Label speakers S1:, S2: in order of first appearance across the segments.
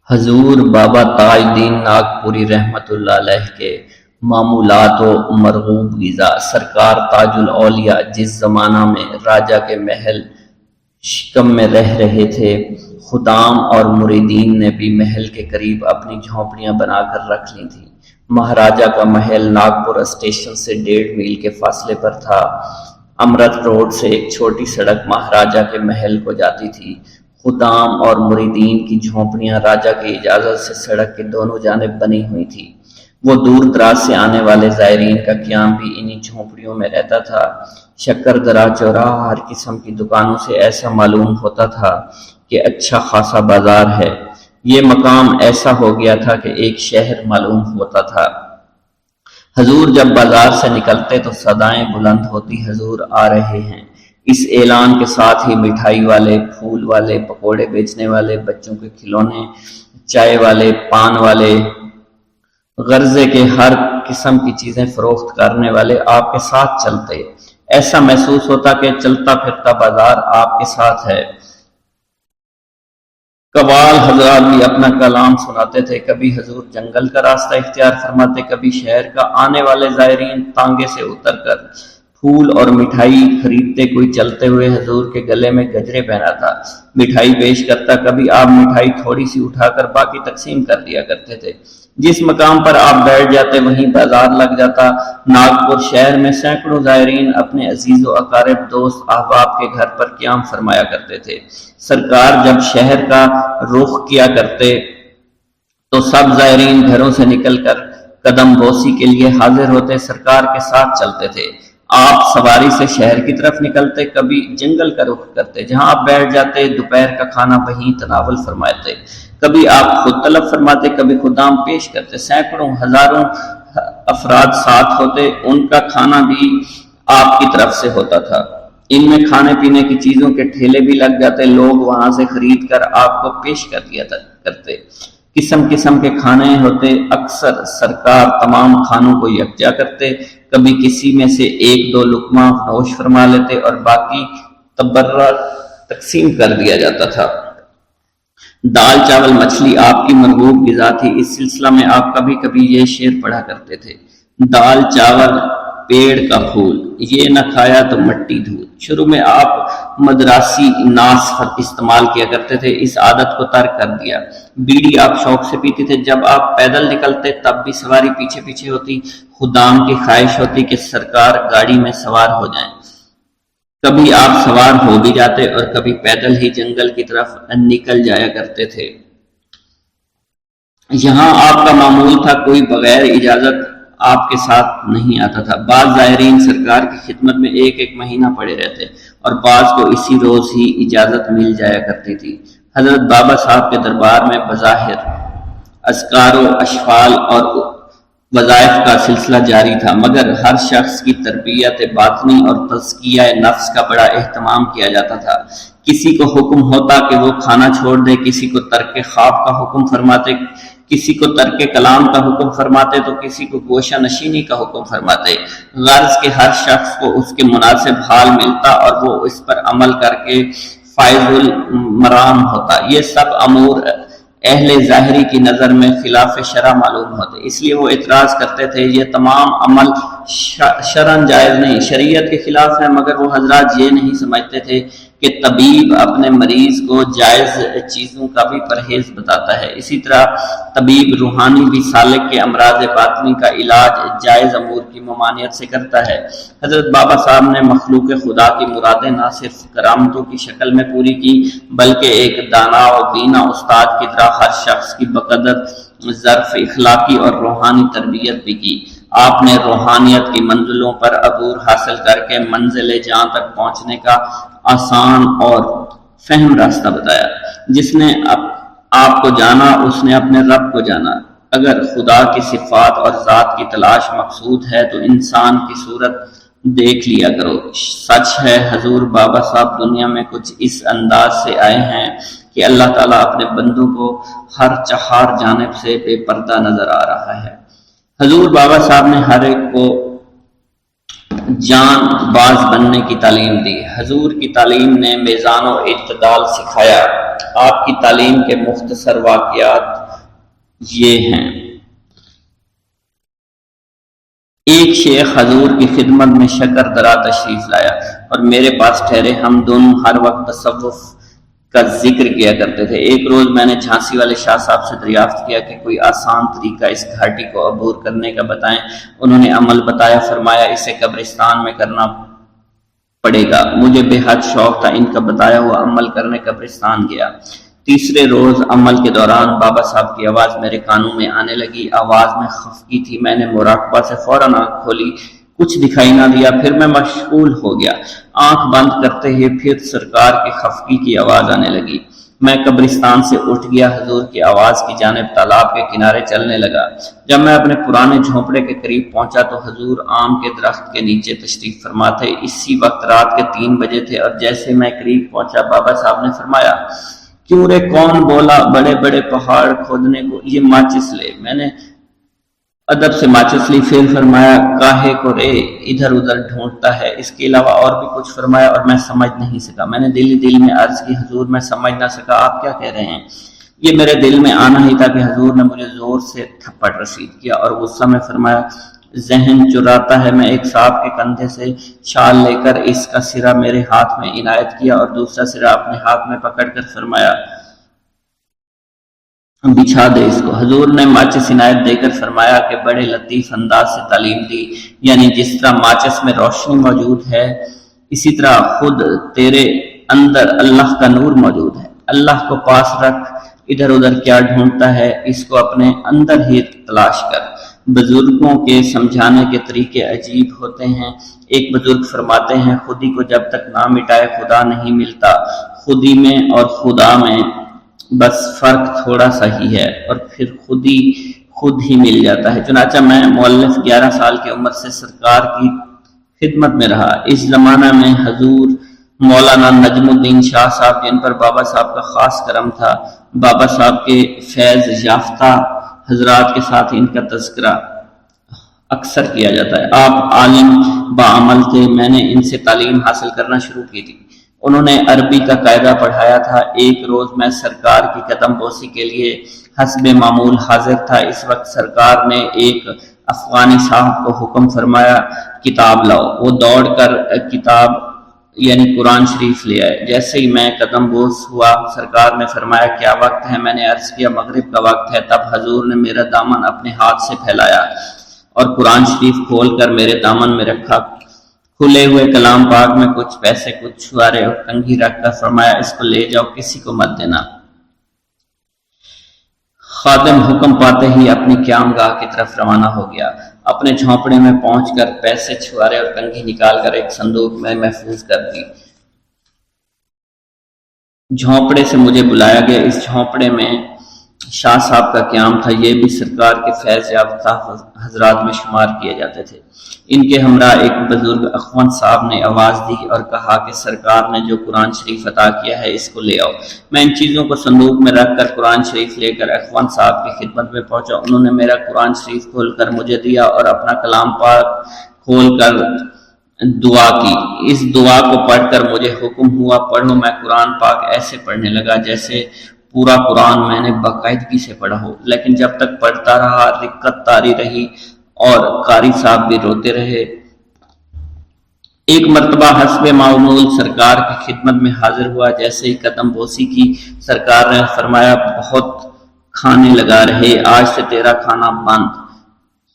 S1: حضور بابا تاج الدین ناگپوری رحمۃ اللہ علیہ کے معمولات و مرغوب غذا سرکار تاج الاولیاء جس زمانہ میں راجہ کے محل شکم میں رہ رہے تھے، خدام اور مریدین نے بھی محل کے قریب اپنی جھونپڑیاں بنا کر رکھ لی تھیں۔ مہاراجہ کا محل ناگپور اسٹیشن سے 1.5 میل کے فاصلے پر تھا۔ امرت روڈ سے ایک چھوٹی سڑک مہاراجہ کے محل کو جاتی تھی۔ خدام اور مریدین کی جھونپڑیاں راجہ کی اجازت سے سڑک کے دونوں جانب بنی ہوئی تھی۔ وہ دور دراز سے آنے والے زائرین کا قیام بھی انہی جھونپڑیوں میں رہتا تھا۔ شکردرہ چوراہا ہر قسم کی دکانوں سے ایسا معلوم ہوتا تھا کہ اچھا خاصا بازار ہے۔ یہ مقام ایسا ہو گیا تھا کہ ایک شہر معلوم ہوتا تھا۔ حضور جب بازار سے نکلتے تو صدائیں بلند ہوتی، حضور آ رہے ہیں۔ اس اعلان کے ساتھ ہی مٹھائی والے، پھول والے، پکوڑے بیچنے والے، بچوں کے کھلونے، چائے والے، پان والے، غرضے کے ہر قسم کی چیزیں فروخت کرنے والے آپ کے ساتھ چلتے۔ ایسا محسوس ہوتا کہ چلتا پھرتا بازار آپ کے ساتھ ہے۔ قوال حضرات بھی اپنا کلام سناتے تھے، کبھی حضور جنگل کا راستہ اختیار فرماتے، کبھی شہر کا۔ آنے والے زائرین تانگے سے اتر کر پھول اور مٹھائی خریدتے، کوئی چلتے ہوئے حضور کے گلے میں گجرے پہناتا، مٹھائی پیش کرتا۔ کبھی آپ مٹھائی تھوڑی سی اٹھا کر باقی تقسیم کر دیا کرتے تھے۔ جس مقام پر آپ بیٹھ جاتے وہیں بازار لگ جاتا۔ ناگپور شہر میں سینکڑوں زائرین اپنے عزیز و اقارب، دوست احباب کے گھر پر قیام فرمایا کرتے تھے۔ سرکار جب شہر کا رخ کیا کرتے تو سب زائرین گھروں سے نکل کر قدم بوسی کے لیے حاضر ہوتے، سرکار کے ساتھ چلتے تھے۔ آپ سواری سے شہر کی طرف نکلتے، کبھی جنگل کا رخ کرتے، جہاں آپ بیٹھ جاتے، دوپہر کا کھانا وہیں تناول فرماتے۔ کبھی آپ خود طلب فرماتے، کبھی خدام پیش کرتے۔ سینکڑوں ہزاروں افراد ساتھ ہوتے، ان کا کھانا بھی آپ کی طرف سے ہوتا تھا۔ ان میں کھانے پینے کی چیزوں کے ٹھیلے بھی لگ جاتے، لوگ وہاں سے خرید کر آپ کو پیش کر دیا کرتے۔ قسم قسم کے کھانے ہوتے، اکثر سرکار تمام کھانوں کو یکجا کرتے، کبھی کسی میں سے 1-2 لقمہ نوش فرما لیتے اور باقی تبرع تقسیم کر دیا جاتا تھا۔ دال چاول مچھلی آپ کی مرغوب غذا تھی۔ اس سلسلہ میں آپ کبھی کبھی یہ شعر پڑھا کرتے تھے: دال چاول پیڑ کا پھول، یہ نہ کھایا تو مٹی دھول۔ شروع میں آپ مدراسی ناس استعمال کیا کرتے تھے، اس عادت کو ترک کر دیا۔ بیڑی آپ شوق سے پیتے تھے۔ جب آپ پیدل نکلتے تب بھی سواری پیچھے پیچھے ہوتی۔ خدام کی خواہش ہوتی کہ سرکار گاڑی میں سوار ہو جائیں۔ کبھی آپ سوار ہو بھی جاتے اور کبھی پیدل ہی جنگل کی طرف نکل جایا کرتے تھے۔ یہاں آپ کا معمول تھا، کوئی بغیر اجازت آپ کے ساتھ نہیں آتا تھا۔ بعض زائرین سرکار کی خدمت میں 1 مہینہ پڑے رہتے اور بعض کو اسی روز ہی اجازت مل جایا کرتی تھی۔ حضرت بابا صاحب کے دربار میں بظاہر اذکار و اشفال اور وظائف کا سلسلہ جاری تھا، مگر ہر شخص کی تربیت باطنی اور تزکیہ نفس کا بڑا اہتمام کیا جاتا تھا۔ کسی کو حکم ہوتا کہ وہ کھانا چھوڑ دے، کسی کو ترک خواب کا حکم فرماتے، کسی کو ترک کلام کا حکم فرماتے تو کسی کو گوشہ نشینی کا حکم فرماتے، غرض کہ ہر شخص کو اس کے مناسب حال ملتا اور وہ اس پر عمل کر کے فائز المرام ہوتا۔ یہ سب امور اہل ظاہری کی نظر میں خلاف شرع معلوم ہوتے، اس لیے وہ اعتراض کرتے تھے یہ تمام عمل شرعاً جائز نہیں، شریعت کے خلاف ہے۔ مگر وہ حضرات یہ نہیں سمجھتے تھے کہ طبیب اپنے مریض کو جائز چیزوں کا بھی پرہیز بتاتا ہے، اسی طرح طبیب روحانی بھی سالک کے امراض باطنی کا علاج جائز امور کی ممانعت سے کرتا ہے۔ حضرت بابا صاحب نے مخلوق خدا کی مرادیں نہ صرف کرامتوں کی شکل میں پوری کی، بلکہ ایک دانا و بینا استاد کی طرح ہر شخص کی بقدر ظرف اخلاقی اور روحانی تربیت بھی کی۔ آپ نے روحانیت کی منزلوں پر عبور حاصل کر کے منزل جہاں تک پہنچنے کا آسان اور فہم راستہ بتایا۔ جس نے آپ کو جانا اس نے اپنے رب کو جانا۔ اگر خدا کی صفات اور ذات کی تلاش مقصود ہے تو انسان کی صورت دیکھ لیا کرو۔ سچ ہے حضور بابا صاحب دنیا میں کچھ اس انداز سے آئے ہیں کہ اللہ تعالیٰ اپنے بندوں کو ہر چہار جانب سے بے پردہ نظر آ رہا ہے۔ حضور بابا صاحب نے ہر ایک کو جان باز بننے کی تعلیم دی۔ حضور کی تعلیم نے میزان و اعتدال سکھایا۔ آپ کی تعلیم کے مختصر واقعات یہ ہیں۔ ایک شیخ حضور کی خدمت میں شکر درا تشریف لایا اور میرے پاس ٹھہرے۔ ہم دونوں ہر وقت تصوف کا ذکر کیا کرتے تھے۔ ایک روز میں نے جھانسی والے شاہ صاحب سے دریافت کیا کہ کوئی آسان طریقہ اس گھاٹی کو عبور کرنے کا بتائیں۔ انہوں نے عمل بتایا، فرمایا اسے قبرستان میں کرنا پڑے گا۔ مجھے بے حد شوق تھا، ان کا بتایا ہوا عمل کرنے قبرستان گیا۔ تیسرے روز عمل کے دوران بابا صاحب کی آواز میرے کانوں میں آنے لگی۔ آواز میں خفگی تھی۔ میں نے مراقبہ سے فوراً آنکھ کھولی، کچھ دکھائی نہ دیا۔ پھر میں مشغول ہو گیا۔ آنکھ بند کرتے ہی پھر سرکار کی خفگی کی آواز آنے لگی۔ میں قبرستان سے اٹھ گیا، حضور کی آواز کی جانب تالاب کے کنارے چلنے لگا۔ جب میں اپنے پرانے جھونپڑے کے قریب پہنچا تو حضور آم کے درخت کے نیچے تشریف فرما تھے۔ اسی وقت رات کے 3 بجے تھے اور جیسے میں قریب پہنچا بابا صاحب نے فرمایا، کیوں رے کون بولا بڑے بڑے پہاڑ کھودنے کو، یہ ماچس لے۔ میں نے ادب سے ماچس لی۔ پھر فرمایا، کاہے کو رے ادھر ادھر ڈھونڈتا ہے؟ اس کے علاوہ اور بھی کچھ فرمایا اور میں سمجھ نہیں سکا۔ میں نے دل میں عرض کی، حضور میں سمجھ نہ سکا، آپ کیا کہہ رہے ہیں؟ یہ میرے دل میں آنا ہی تھا کہ حضور نے مجھے زور سے تھپڑ رسید کیا اور غصہ میں فرمایا، ذہن چراتا ہے۔ میں ایک صاحب کے کندھے سے شال لے کر اس کا سرا میرے ہاتھ میں عنایت کیا اور دوسرا سرا اپنے ہاتھ میں پکڑ کر فرمایا، بچھا دے اس کو۔ حضور نے ماچس عنایت دے کر فرمایا کہ بڑے لطیف انداز سے تعلیم دی، یعنی جس طرح ماچس میں روشنی موجود ہے اسی طرح خود تیرے اندر اللہ کا نور موجود ہے۔ اللہ کو پاس رکھ، ادھر ادھر کیا ڈھونڈتا ہے، اس کو اپنے اندر ہی تلاش کر۔ بزرگوں کے سمجھانے کے طریقے عجیب ہوتے ہیں۔ ایک بزرگ فرماتے ہیں، خودی کو جب تک نہ مٹائے خدا نہیں ملتا۔ خودی میں اور خدا میں بس فرق تھوڑا سا ہی ہے اور پھر خود ہی مل جاتا ہے۔ چنانچہ میں مؤلف 11 سال کی عمر سے سرکار کی خدمت میں رہا۔ اس زمانہ میں حضور مولانا نجم الدین شاہ صاحب، جن پر بابا صاحب کا خاص کرم تھا، بابا صاحب کے فیض یافتہ حضرات کے ساتھ ان کا تذکرہ اکثر کیا جاتا ہے۔ آپ عالم بعمل تھے۔ میں نے ان سے تعلیم حاصل کرنا شروع کی تھی۔ انہوں نے عربی کا قاعدہ پڑھایا تھا۔ ایک روز میں سرکار کی قدم بوسی کے لیے حسب معمول حاضر تھا۔ اس وقت سرکار نے ایک افغانی صاحب کو حکم فرمایا، کتاب لاؤ۔ وہ دوڑ کر کتاب یعنی قرآن شریف لے آئے۔ جیسے ہی میں قدم بوس ہوا سرکار نے فرمایا، کیا وقت ہے؟ میں نے عرض کیا، مغرب کا وقت ہے۔ تب حضور نے میرا دامن اپنے ہاتھ سے پھیلایا اور قرآن شریف کھول کر میرے دامن میں رکھا۔ کھلے ہوئے کلام پاک میں کچھ پیسے، کچھ چھوارے اور کنگھی رکھ کر فرمایا، اس کو لے جاؤ، کسی کو مت دینا۔ خادم حکم پاتے ہی اپنی قیام گاہ کی طرف روانہ ہو گیا۔ اپنے جھونپڑے میں پہنچ کر پیسے، چھوارے اور کنگھی نکال کر ایک صندوق میں محفوظ کر دی۔ جھونپڑے سے مجھے بلایا گیا۔ اس جھونپڑے میں شاہ صاحب کا قیام تھا۔ یہ بھی سرکار کے فیض یافتہ حضرات میں شمار کیے جاتے تھے۔ ان کے ہمراہ ایک بزرگ اخوند صاحب نے آواز دی اور کہا کہ سرکار نے جو قرآن شریف عطا کیا ہے اس کو لے آؤ۔ میں ان چیزوں کو صندوق میں رکھ کر قرآن شریف لے کر اخوند صاحب کی خدمت میں پہنچا۔ انہوں نے میرا قرآن شریف کھول کر مجھے دیا اور اپنا کلام پاک کھول کر دعا کی۔ اس دعا کو پڑھ کر مجھے حکم ہوا، پڑھو۔ میں قرآن پاک ایسے پڑھنے لگا جیسے پورا قرآن میں نے باقاعدگی سے پڑھا ہو، لیکن جب تک پڑھتا رہا دقت طاری رہی اور قاری صاحب بھی روتے رہے۔ ایک مرتبہ حسب معمول سرکار کی خدمت میں حاضر ہوا۔ جیسے ہی قدم بوسی کی سرکار نے فرمایا، بہت کھانے لگا رہے، آج سے تیرا کھانا بند،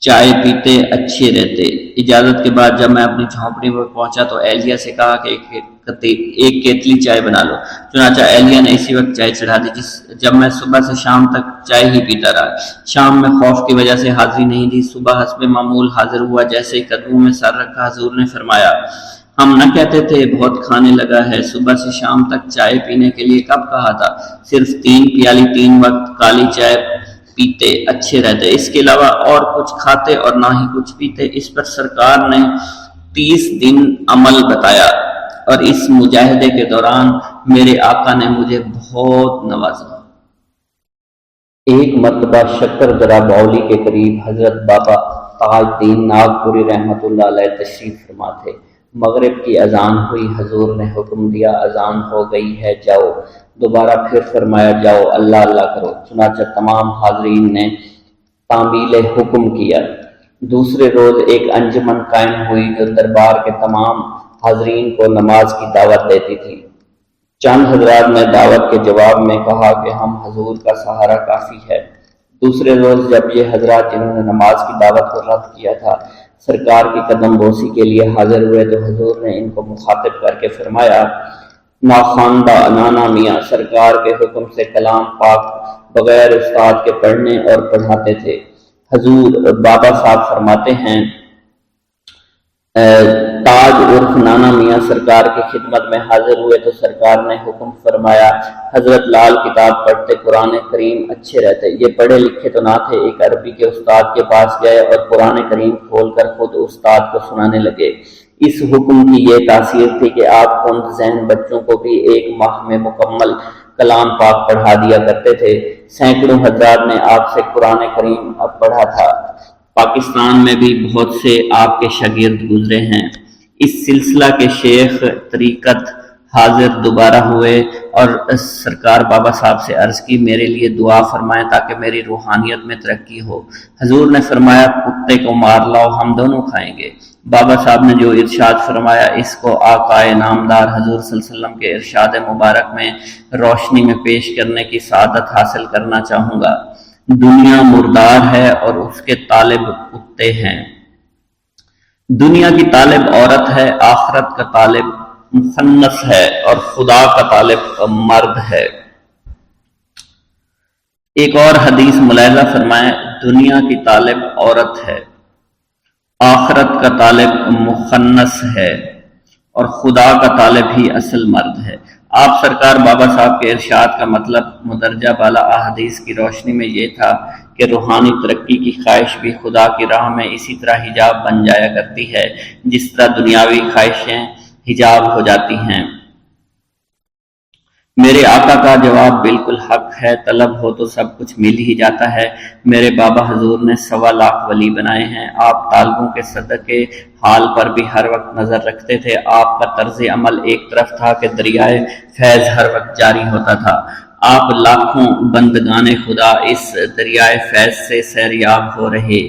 S1: چائے پیتے اچھے رہتے۔ اجازت کے بعد جب میں اپنی جھونپڑی میں پہنچا تو اہلیہ سے کہا کہ ایک کیتلی چائے بنا لو۔ چنانچہ اہلیہ نے اسی وقت چائے چڑھا دی۔ جب میں صبح سے شام تک چائے ہی پیتا رہا، شام میں خوف کی وجہ سے حاضری نہیں دی۔ صبح حسب معمول حاضر ہوا۔ جیسے ہی قدموں میں سر رکھا حضور نے فرمایا، ہم نہ کہتے تھے بہت کھانے لگا ہے؟ صبح سے شام تک چائے پینے کے لیے کب کہا تھا؟ صرف 3 پیالی 3 وقت کالی چائے پیتے اچھے رہتے، اس کے علاوہ اور کچھ کھاتے اور نہ ہی کچھ پیتے۔ اس پر سرکار نے 30 دن عمل بتایا اور اس مجاہدے کے دوران میرے آقا نے مجھے بہت نوازا۔ ایک مرتبہ شکر درا باولی کے قریب حضرت بابا تاج الدین ناگپوری رحمۃ اللہ علیہ تشریف فرما تھے۔ مغرب کی اذان ہوئی، حضور نے حکم دیا، اذان ہو گئی ہے، جاؤ۔ دوبارہ پھر فرمایا جاؤ اللہ اللہ کرو، چنانچہ تمام حاضرین نے تعمیل حکم کیا۔ دوسرے روز ایک انجمن قائم ہوئی جو دربار کے تمام حاضرین کو نماز کی دعوت دیتی تھی۔ چند حضرات نے دعوت کے جواب میں کہا کہ ہم حضور کا سہارا کافی ہے۔ دوسرے روز جب یہ حضرات جنہوں نے نماز کی دعوت کو رد کیا تھا سرکار کی قدم بوسی کے لیے حاضر ہوئے تو حضور نے ان کو مخاطب کر کے فرمایا، ناخواندہ نانا میاں سرکار کے حکم سے کلام پاک بغیر استاد کے پڑھنے اور پڑھاتے تھے۔ حضور بابا صاحب فرماتے ہیں، تاج عرف نانا میاں سرکار کی خدمت میں حاضر ہوئے تو سرکار نے حکم فرمایا، حضرت لال کتاب پڑھتے قرآن کریم اچھے رہتے۔ یہ پڑھے لکھے تو نہ تھے، ایک عربی کے استاد کے پاس گئے اور قرآن کریم کھول کر خود استاد کو سنانے لگے۔ اس حکم کی یہ تاثیر تھی کہ آپ کند ذہن بچوں کو بھی ایک ماہ میں مکمل کلام پاک پڑھا دیا کرتے تھے۔ سینکڑوں حضرات نے آپ سے قرآن کریم اب پڑھا تھا۔ پاکستان میں بھی بہت سے آپ کے شاگرد گزرے ہیں۔ اس سلسلہ کے شیخ طریقت حاضر دوبارہ ہوئے اور سرکار بابا صاحب سے عرض کی، میرے لیے دعا فرمائیں تاکہ میری روحانیت میں ترقی ہو۔ حضور نے فرمایا، کتے کو مار لاؤ، ہم دونوں کھائیں گے۔ بابا صاحب نے جو ارشاد فرمایا اس کو آقا نامدار حضور صلی اللہ علیہ وسلم کے ارشاد مبارک میں روشنی میں پیش کرنے کی سعادت حاصل کرنا چاہوں گا۔ دنیا مردار ہے اور اس کے طالب کتے ہیں۔ دنیا کی طالب عورت ہے، آخرت کا طالب مخنث ہے اور خدا کا طالب مرد ہے۔ ایک اور حدیث ملاحظہ فرمائیں، دنیا کی طالب عورت ہے، آخرت کا طالب مخنث ہے اور خدا کا طالب ہی اصل مرد ہے۔ آپ سرکار بابا صاحب کے ارشاد کا مطلب مدرجہ بالا احادیث کی روشنی میں یہ تھا کہ روحانی ترقی کی خواہش بھی خدا کی راہ میں اسی طرح حجاب بن جایا کرتی ہے جس طرح دنیاوی خواہشیں حجاب ہو جاتی ہیں۔ میرے آقا کا جواب بالکل حق ہے، طلب ہو تو سب کچھ مل ہی جاتا ہے۔ میرے بابا حضور نے 1.25 لاکھ ولی بنائے ہیں۔ آپ طالبوں کے صدقے حال پر بھی ہر وقت نظر رکھتے تھے۔ آپ کا طرز عمل ایک طرف تھا کہ دریائے فیض ہر وقت جاری ہوتا تھا۔ آپ لاکھوں بندگان خدا اس دریائے فیض سے سیریاب ہو رہے۔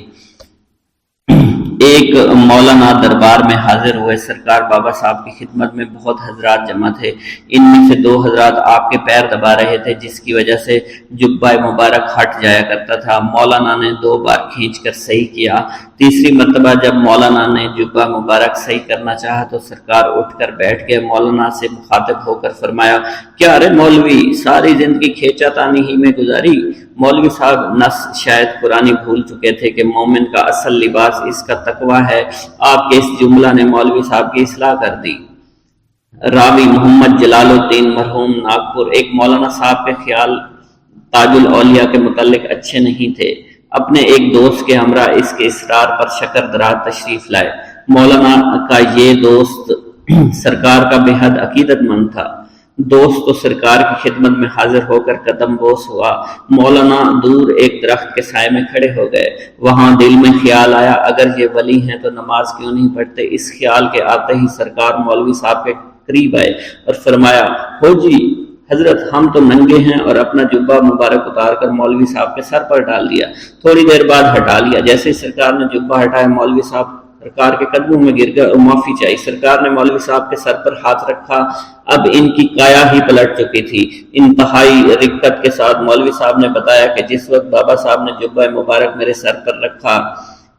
S1: ایک مولانا دربار میں حاضر ہوئے، سرکار بابا صاحب کی خدمت میں بہت حضرات جمع تھے۔ ان میں سے 2 حضرات آپ کے پیر دبا رہے تھے جس کی وجہ سے جبہ مبارک ہٹ جایا کرتا تھا۔ مولانا نے 2 بار کھینچ کر صحیح کیا۔ تیسری مرتبہ جب مولانا نے جبہ مبارک صحیح کرنا چاہا تو سرکار اٹھ کر بیٹھ گئے۔ مولانا سے مخاطب ہو کر فرمایا، کیا رے مولوی، ساری زندگی کھینچا تانی ہی میں گزاری؟ مولوی صاحب نص شاید قرآنی بھول چکے تھے کہ مومن کا اصل لباس اس کا تقوی ہے۔ آپ کے اس جملہ نے مولوی صاحب کی اصلاح کر دی۔ راوی محمد جلال الدین مرحوم ناگپور، ایک مولانا صاحب کے خیال تاج الاولیاء کے متعلق اچھے نہیں تھے۔ اپنے ایک دوست کے ہمراہ اس کے اصرار پر شکر درات تشریف لائے۔ مولانا کا یہ دوست سرکار کا بے حد عقیدت مند تھا۔ دوست تو سرکار کی خدمت میں حاضر ہو کر قدم بوس ہوا۔ مولانا دور ایک درخت کے سائے میں کھڑے ہو گئے۔ وہاں دل میں خیال آیا، اگر یہ ولی ہیں تو نماز کیوں نہیں پڑھتے؟ اس خیال کے آتے ہی سرکار مولوی صاحب کے قریب آئے اور فرمایا، ہو جی حضرت، ہم تو ننگے ہیں، اور اپنا جبہ مبارک اتار کر مولوی صاحب کے سر پر ڈال دیا۔ تھوڑی دیر بعد ہٹا لیا۔ جیسے ہی سرکار نے جبہ ہٹایا مولوی صاحب سرکار کے قدموں میں گر گئے اور معافی چاہی۔ سرکار نے مولوی صاحب کے سر پر ہاتھ رکھا۔ اب ان کی کایا ہی پلٹ چکی تھی۔ انتہائی رقت کے ساتھ مولوی صاحب نے بتایا کہ جس وقت بابا صاحب نے جبہ مبارک میرے سر پر رکھا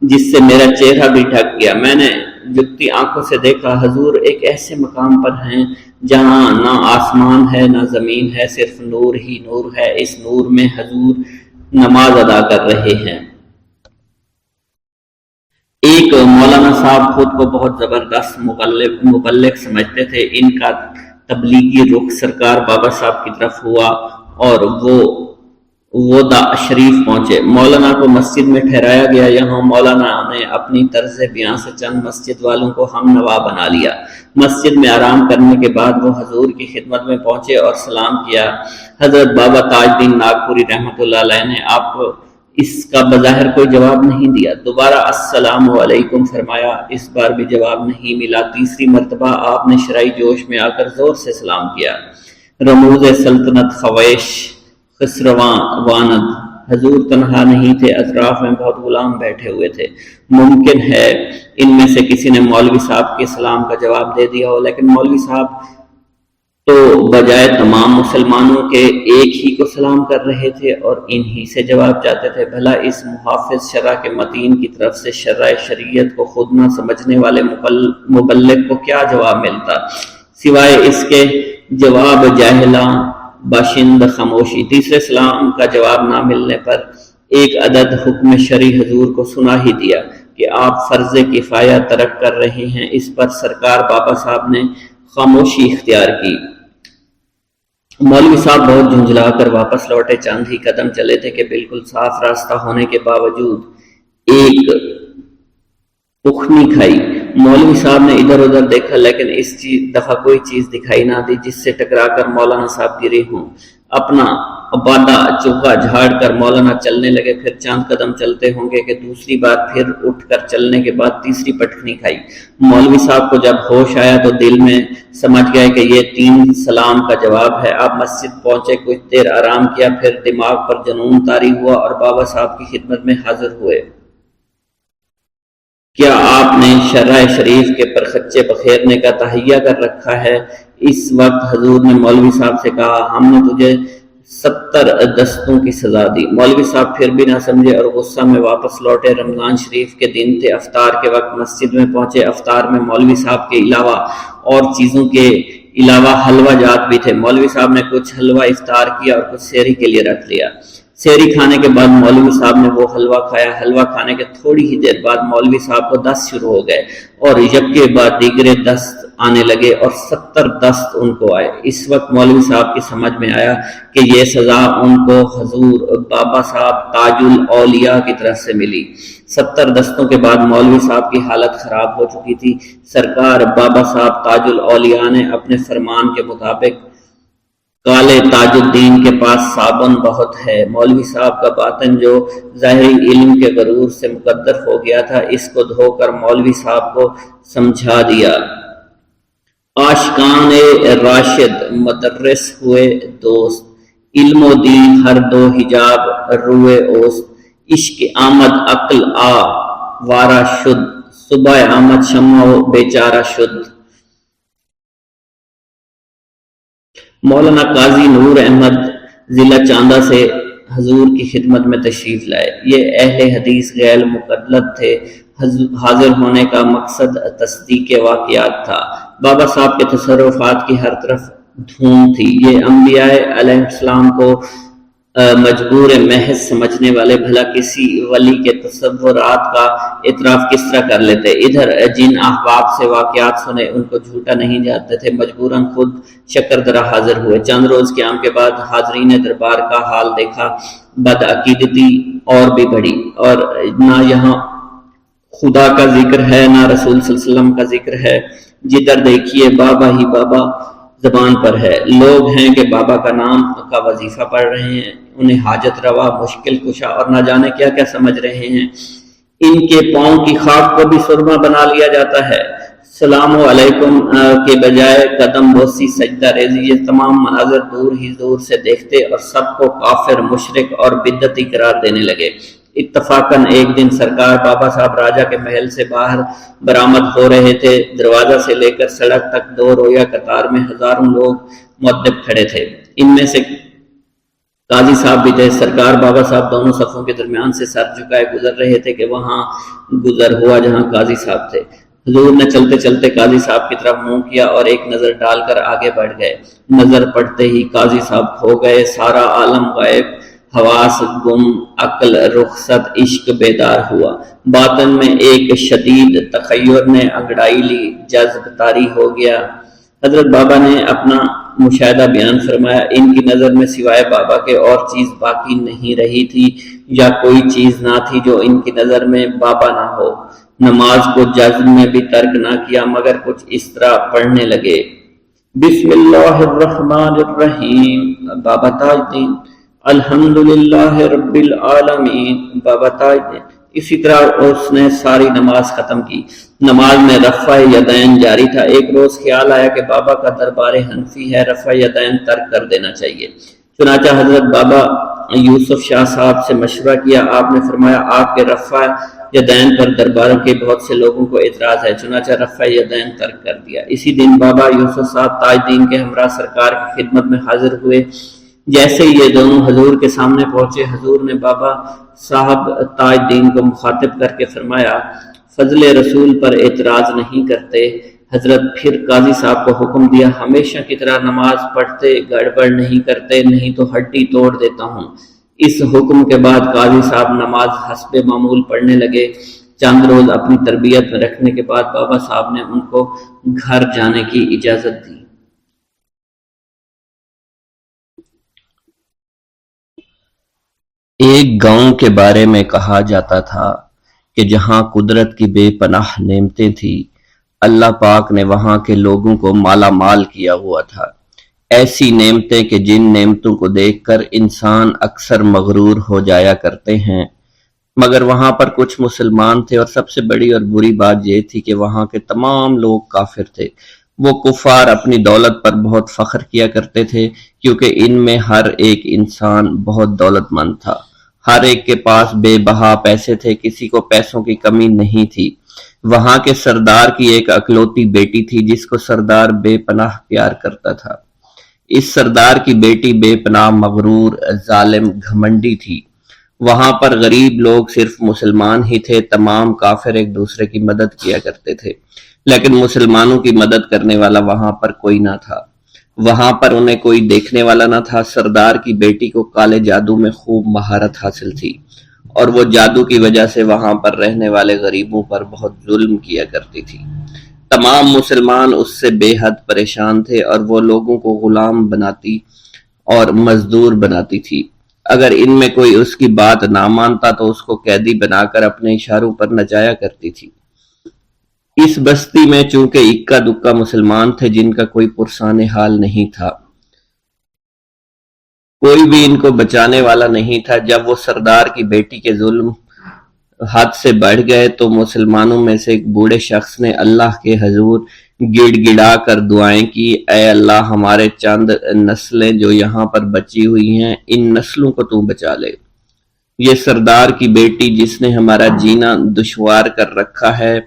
S1: جس سے میرا چہرہ بھی ڈھک گیا، میں نے جھکتی آنکھوں سے دیکھا حضور ایک ایسے مقام پر ہیں جہاں نہ آسمان ہے نہ زمین ہے، صرف نور ہی نور ہے۔ اس نور میں حضور نماز ادا کر رہے ہیں۔ ایک مولانا صاحب خود کو بہت زبردست مبلغ سمجھتے تھے۔ ان کا تبلیغی رخ سرکار بابا صاحب کی طرف ہوا اور وہ دا شریف پہنچے۔ مولانا کو مسجد میں ٹھہرایا گیا۔ یہاں مولانا نے اپنی طرز بیان سے چند مسجد والوں کو ہم نوا بنا لیا۔ مسجد میں آرام کرنے کے بعد وہ حضور کی خدمت میں پہنچے اور سلام کیا۔ حضرت بابا تاج الدین ناگپوری رحمۃ اللہ علیہ نے آپ کو اس کا بظاہر کوئی جواب نہیں دیا۔ دوبارہ السلام علیکم فرمایا، اس بار بھی جواب نہیں ملا۔ تیسری مرتبہ آپ نے شرعی جوش میں آ کر زور سے سلام کیا۔ رموز سلطنت خویش خسروان واند، حضور تنہا نہیں تھے، اطراف میں بہت غلام بیٹھے ہوئے تھے۔ ممکن ہے ان میں سے کسی نے مولوی صاحب کے سلام کا جواب دے دیا ہو، لیکن مولوی صاحب تو بجائے تمام مسلمانوں کے ایک ہی کو سلام کر رہے تھے اور انہی سے جواب چاہتے تھے۔ بھلا اس محافظ شرع کے متین کی طرف سے شرع شریعت کو خود نہ سمجھنے والے مبلغ کو کیا جواب ملتا سوائے اس کے جواب جاہلاں باشند خاموشی۔ تیسرے سلام کا جواب نہ ملنے پر ایک عدد حکم شرعی حضور کو سنا ہی دیا کہ آپ فرض کفایہ ترک کر رہے ہیں۔ اس پر سرکار بابا صاحب نے خاموشی اختیار کی۔ مولوی صاحب بہت جھنجھلا کر واپس لوٹے، چند ہی قدم چلے تھے کہ بالکل صاف راستہ ہونے کے باوجود ایک پخنی کھائی۔ مولوی صاحب نے ادھر ادھر دیکھا لیکن اس دفعہ کوئی چیز دکھائی نہ دی جس سے ٹکرا کر مولانا صاحب گرے ہوں۔ اپنا بادہ چوکا جھاڑ کر مولانا چلنے لگے، پھر چند قدم چلتے ہوں گے کہ دوسری بار پھر اٹھ کر چلنے کے بعد تیسری پٹخنی کھائی۔ مولوی صاحب کو جب ہوش آیا تو دل میں سمجھ گئے کہ یہ 3 سلام کا جواب ہے۔ آپ مسجد پہنچے، کچھ دیر آرام کیا، پھر دماغ پر جنون طاری ہوا اور بابا صاحب کی خدمت میں حاضر ہوئے۔ کیا آپ نے شرع شریف کے پرخچے بخیرنے کا تہیہ کر رکھا ہے؟ اس وقت حضور نے مولوی صاحب سے کہا، ہم نے تجھے 70 دستوں کی سزا دی۔ مولوی صاحب پھر بھی نہ سمجھے اور غصہ میں واپس لوٹے۔ رمضان شریف کے دن تھے، افطار کے وقت مسجد میں پہنچے۔ افطار میں مولوی صاحب کے علاوہ اور چیزوں کے علاوہ حلوہ جات بھی تھے۔ مولوی صاحب نے کچھ حلوہ افطار کیا اور کچھ سحری کے لیے رکھ لیا۔ سحری کھانے کے بعد مولوی صاحب نے وہ حلوہ کھایا۔ حلوہ کھانے کے تھوڑی ہی دیر بعد مولوی صاحب کو دست شروع ہو گئے اور یکے بعد دیگرے دست آنے لگے اور 70 دست ان کو آئے۔ اس وقت مولوی صاحب کی سمجھ میں آیا کہ یہ سزا ان کو حضور بابا صاحب تاج الاولیاء کی طرف سے ملی۔ 70 دستوں کے بعد مولوی صاحب کی حالت خراب ہو چکی تھی۔ سرکار بابا صاحب تاج الاولیاء نے اپنے فرمان کے مطابق کالے تاج الدین کے پاس صابن بہت ہے۔ مولوی صاحب کا باطن جو ظاہری علم کے غرور سے مقدر ہو گیا تھا، اس کو دھو کر مولوی صاحب کو سمجھا دیا۔ عاشقان راشد مدرس ہوئے دوست، علم و دین ہر دو حجاب روئے اوست۔ عشق آمد عقل آوارہ شد، صبح آمد شمع و بیچارہ شد۔ مولانا قاضی نور احمد ضلع چاندہ سے حضور کی خدمت میں تشریف لائے۔ یہ اہل حدیث غیر مقلد تھے۔ حاضر ہونے کا مقصد تصدیق واقعات تھا۔ بابا صاحب کے تصرفات کی ہر طرف دھوم تھی۔ یہ انبیاء علیہ السلام کو مجبور محض سمجھنے والے بھلا کسی ولی کے تصورات کا اعتراف کس طرح کر لیتے؟ ادھر جن احباب سے واقعات سنے ان کو جھوٹا نہیں جانتے تھے، مجبوراً خود شکردرا حاضر ہوئے۔ چند روز قیام کے بعد حاضرین دربار کا حال دیکھا۔ بدعقیدتی اور بھی بڑھی، اور نہ یہاں خدا کا ذکر ہے نہ رسول صلی اللہ علیہ وسلم کا ذکر ہے۔ جدھر دیکھیے بابا ہی بابا زبان پر ہے۔ لوگ ہیں کہ بابا کا نام کا وظیفہ پڑھ رہے ہیں، انہیں حاجت روا، مشکل کشا اور نہ جانے کیا کیا سمجھ رہے ہیں۔ ان کے پاؤں کی خاک کو بھی سرما بنا لیا جاتا ہے۔ سلام علیکم کے بجائے قدم بوسی، سجدہ ریزی، یہ تمام مناظر دور ہی دور سے دیکھتے اور سب کو کافر، مشرک اور بدعتی قرار دینے لگے۔ اتفاقاً ایک دن سرکار بابا صاحب راجہ کے محل سے باہر برآمد ہو رہے تھے۔ دروازہ سے لے کر سڑک تک 2 رویہ قطار میں ہزاروں لوگ مؤدب کھڑے تھے۔ ان میں سے قاضی صاحب بھی تھے۔ سرکار بابا صاحب دونوں صفوں کے درمیان سے سر جھکائے گزر رہے تھے کہ وہاں گزر ہوا جہاں قاضی صاحب تھے۔ حضور نے چلتے چلتے قاضی صاحب کی طرف منہ کیا اور ایک نظر ڈال کر آگے بڑھ گئے۔ نظر پڑتے ہی قاضی صاحب کھو گئے۔ سارا عالم غائب، حواس گم، عقل رخصت، عشق بیدار ہوا۔ باطن میں ایک شدید تخیر نے انگڑائی لی، جذب طاری ہو گیا۔ حضرت بابا نے اپنا مشاہدہ بیان فرمایا۔ ان کی نظر میں سوائے بابا کے اور چیز باقی نہیں رہی تھی، یا کوئی چیز نہ تھی جو ان کی نظر میں بابا نہ ہو۔ نماز کو جذب میں بھی ترک نہ کیا، مگر کچھ اس طرح پڑھنے لگے، بسم اللہ الرحمن الرحیم۔ بابا تاج الدین الحمدللہ رب العالمین۔ بابا تاج اسی طرح اس نے ساری نماز ختم کی۔ نماز میں رفع یدین جاری تھا۔ ایک روز خیال آیا کہ بابا کا دربار حنفی ہے، رفع یدین ترک کر دینا چاہیے۔ چنانچہ حضرت بابا یوسف شاہ صاحب سے مشورہ کیا۔ آپ نے فرمایا آپ کے رفع یدین پر دربار کے بہت سے لوگوں کو اعتراض ہے، چنانچہ رفع یدین ترک کر دیا۔ اسی دن بابا یوسف صاحب تاج دین کے ہمراہ سرکار کی خدمت میں حاضر ہوئے۔ جیسے یہ دونوں حضور کے سامنے پہنچے، حضور نے بابا صاحب تاج دین کو مخاطب کر کے فرمایا فضل رسول پر اعتراض نہیں کرتے۔ حضرت پھر قاضی صاحب کو حکم دیا ہمیشہ کی طرح نماز پڑھتے گڑبڑ نہیں کرتے، نہیں تو ہڈی توڑ دیتا ہوں۔ اس حکم کے بعد قاضی صاحب نماز حسب معمول پڑھنے لگے۔ چند روز اپنی تربیت میں رکھنے کے بعد بابا صاحب نے ان کو گھر جانے کی اجازت دی۔
S2: ایک گاؤں کے بارے میں کہا جاتا تھا کہ جہاں قدرت کی بے پناہ نعمتیں تھیں، اللہ پاک نے وہاں کے لوگوں کو مالا مال کیا ہوا تھا۔ ایسی نعمتیں کہ جن نعمتوں کو دیکھ کر انسان اکثر مغرور ہو جایا کرتے ہیں، مگر وہاں پر کچھ مسلمان تھے، اور سب سے بڑی اور بری بات یہ تھی کہ وہاں کے تمام لوگ کافر تھے۔ وہ کفار اپنی دولت پر بہت فخر کیا کرتے تھے، کیونکہ ان میں ہر ایک انسان بہت دولت مند تھا۔ ہر ایک کے پاس بے بہا پیسے تھے، کسی کو پیسوں کی کمی نہیں تھی۔ وہاں کے سردار کی ایک اکلوتی بیٹی تھی جس کو سردار بے پناہ پیار کرتا تھا۔ اس سردار کی بیٹی بے پناہ مغرور، ظالم، گھمنڈی تھی۔ وہاں پر غریب لوگ صرف مسلمان ہی تھے، تمام کافر ایک دوسرے کی مدد کیا کرتے تھے، لیکن مسلمانوں کی مدد کرنے والا وہاں پر کوئی نہ تھا۔ وہاں پر انہیں کوئی دیکھنے والا نہ تھا۔ سردار کی بیٹی کو کالے جادو میں خوب مہارت حاصل تھی، اور وہ جادو کی وجہ سے وہاں پر رہنے والے غریبوں پر بہت ظلم کیا کرتی تھی۔ تمام مسلمان اس سے بے حد پریشان تھے، اور وہ لوگوں کو غلام بناتی اور مزدور بناتی تھی۔ اگر ان میں کوئی اس کی بات نہ مانتا تو اس کو قیدی بنا کر اپنے اشاروں پر نچایا کرتی تھی۔ اس بستی میں چونکہ اکا دکا مسلمان تھے جن کا کوئی پرسان حال نہیں تھا، کوئی بھی ان کو بچانے والا نہیں تھا۔ جب وہ سردار کی بیٹی کے ظلم حد سے بڑھ گئے تو مسلمانوں میں سے ایک بوڑھے شخص نے اللہ کے حضور گڑ گڑا کر دعائیں کی، اے اللہ ہمارے چند نسلیں جو یہاں پر بچی ہوئی ہیں، ان نسلوں کو تو بچا لے۔ یہ سردار کی بیٹی جس نے ہمارا جینا دشوار کر رکھا ہے،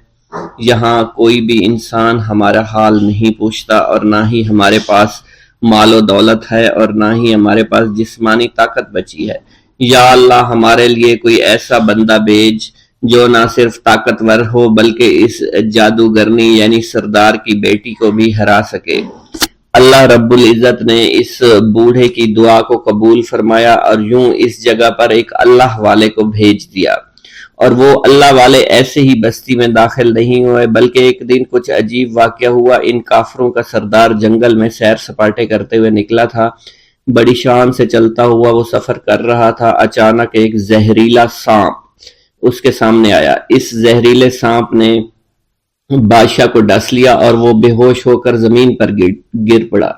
S2: یہاں کوئی بھی انسان ہمارا حال نہیں پوچھتا، اور نہ ہی ہمارے پاس مال و دولت ہے، اور نہ ہی ہمارے پاس جسمانی طاقت بچی ہے۔ یا اللہ ہمارے لیے کوئی ایسا بندہ بھیج جو نہ صرف طاقتور ہو بلکہ اس جادوگرنی یعنی سردار کی بیٹی کو بھی ہرا سکے۔ اللہ رب العزت نے اس بوڑھے کی دعا کو قبول فرمایا، اور یوں اس جگہ پر ایک اللہ والے کو بھیج دیا۔ اور وہ اللہ والے ایسے ہی بستی میں داخل نہیں ہوئے، بلکہ ایک دن کچھ عجیب واقعہ ہوا۔ ان کافروں کا سردار جنگل میں سیر سپاٹے کرتے ہوئے نکلا تھا، بڑی شان سے چلتا ہوا وہ سفر کر رہا تھا۔ اچانک ایک زہریلا سانپ اس کے سامنے آیا۔ اس زہریلے سانپ نے بادشاہ کو ڈس لیا، اور وہ بے ہوش ہو کر زمین پر گر پڑا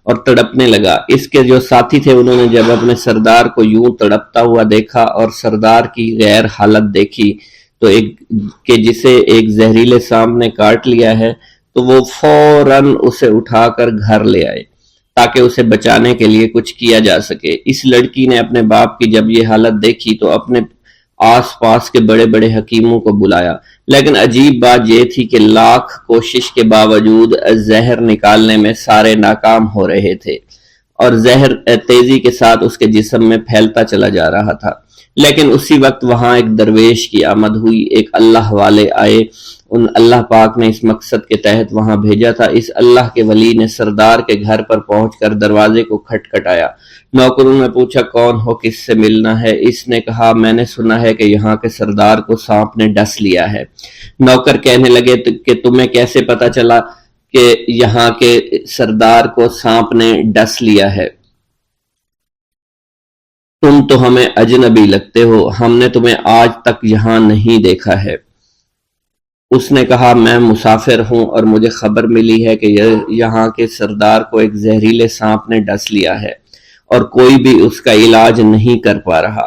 S2: اور تڑپنے لگا۔ اس کے جو ساتھی تھے انہوں نے جب اپنے سردار کو یوں تڑپتا ہوا دیکھا اور سردار کی غیر حالت دیکھی تو کہ جسے ایک زہریلے سانپ نے کاٹ لیا ہے، تو وہ فوراً اسے اٹھا کر گھر لے آئے تاکہ اسے بچانے کے لیے کچھ کیا جا سکے۔ اس لڑکی نے اپنے باپ کی جب یہ حالت دیکھی تو اپنے آس پاس کے بڑے بڑے حکیموں کو بلایا، لیکن عجیب بات یہ تھی کہ لاکھ کوشش کے باوجود زہر نکالنے میں سارے ناکام ہو رہے تھے، اور زہر تیزی کے ساتھ اس کے جسم میں پھیلتا چلا جا رہا تھا۔ لیکن اسی وقت وہاں ایک درویش کی آمد ہوئی، ایک اللہ والے آئے، ان اللہ پاک نے اس مقصد کے تحت وہاں بھیجا تھا۔ اس اللہ کے ولی نے سردار کے گھر پر پہنچ کر دروازے کو کھٹکھٹایا۔ نوکروں نے پوچھا کون ہو، کس سے ملنا ہے؟ اس نے کہا میں نے سنا ہے کہ یہاں کے سردار کو سانپ نے ڈس لیا ہے۔ نوکر کہنے لگے کہ تمہیں کیسے پتا چلا کہ یہاں کے سردار کو سانپ نے ڈس لیا ہے؟ تم تو ہمیں اجنبی لگتے ہو، ہم نے تمہیں آج تک یہاں نہیں دیکھا ہے۔ اس نے کہا میں مسافر ہوں اور مجھے خبر ملی ہے کہ یہاں کے سردار کو ایک زہریلے سانپ نے ڈس لیا ہے اور کوئی بھی اس کا علاج نہیں کر پا رہا۔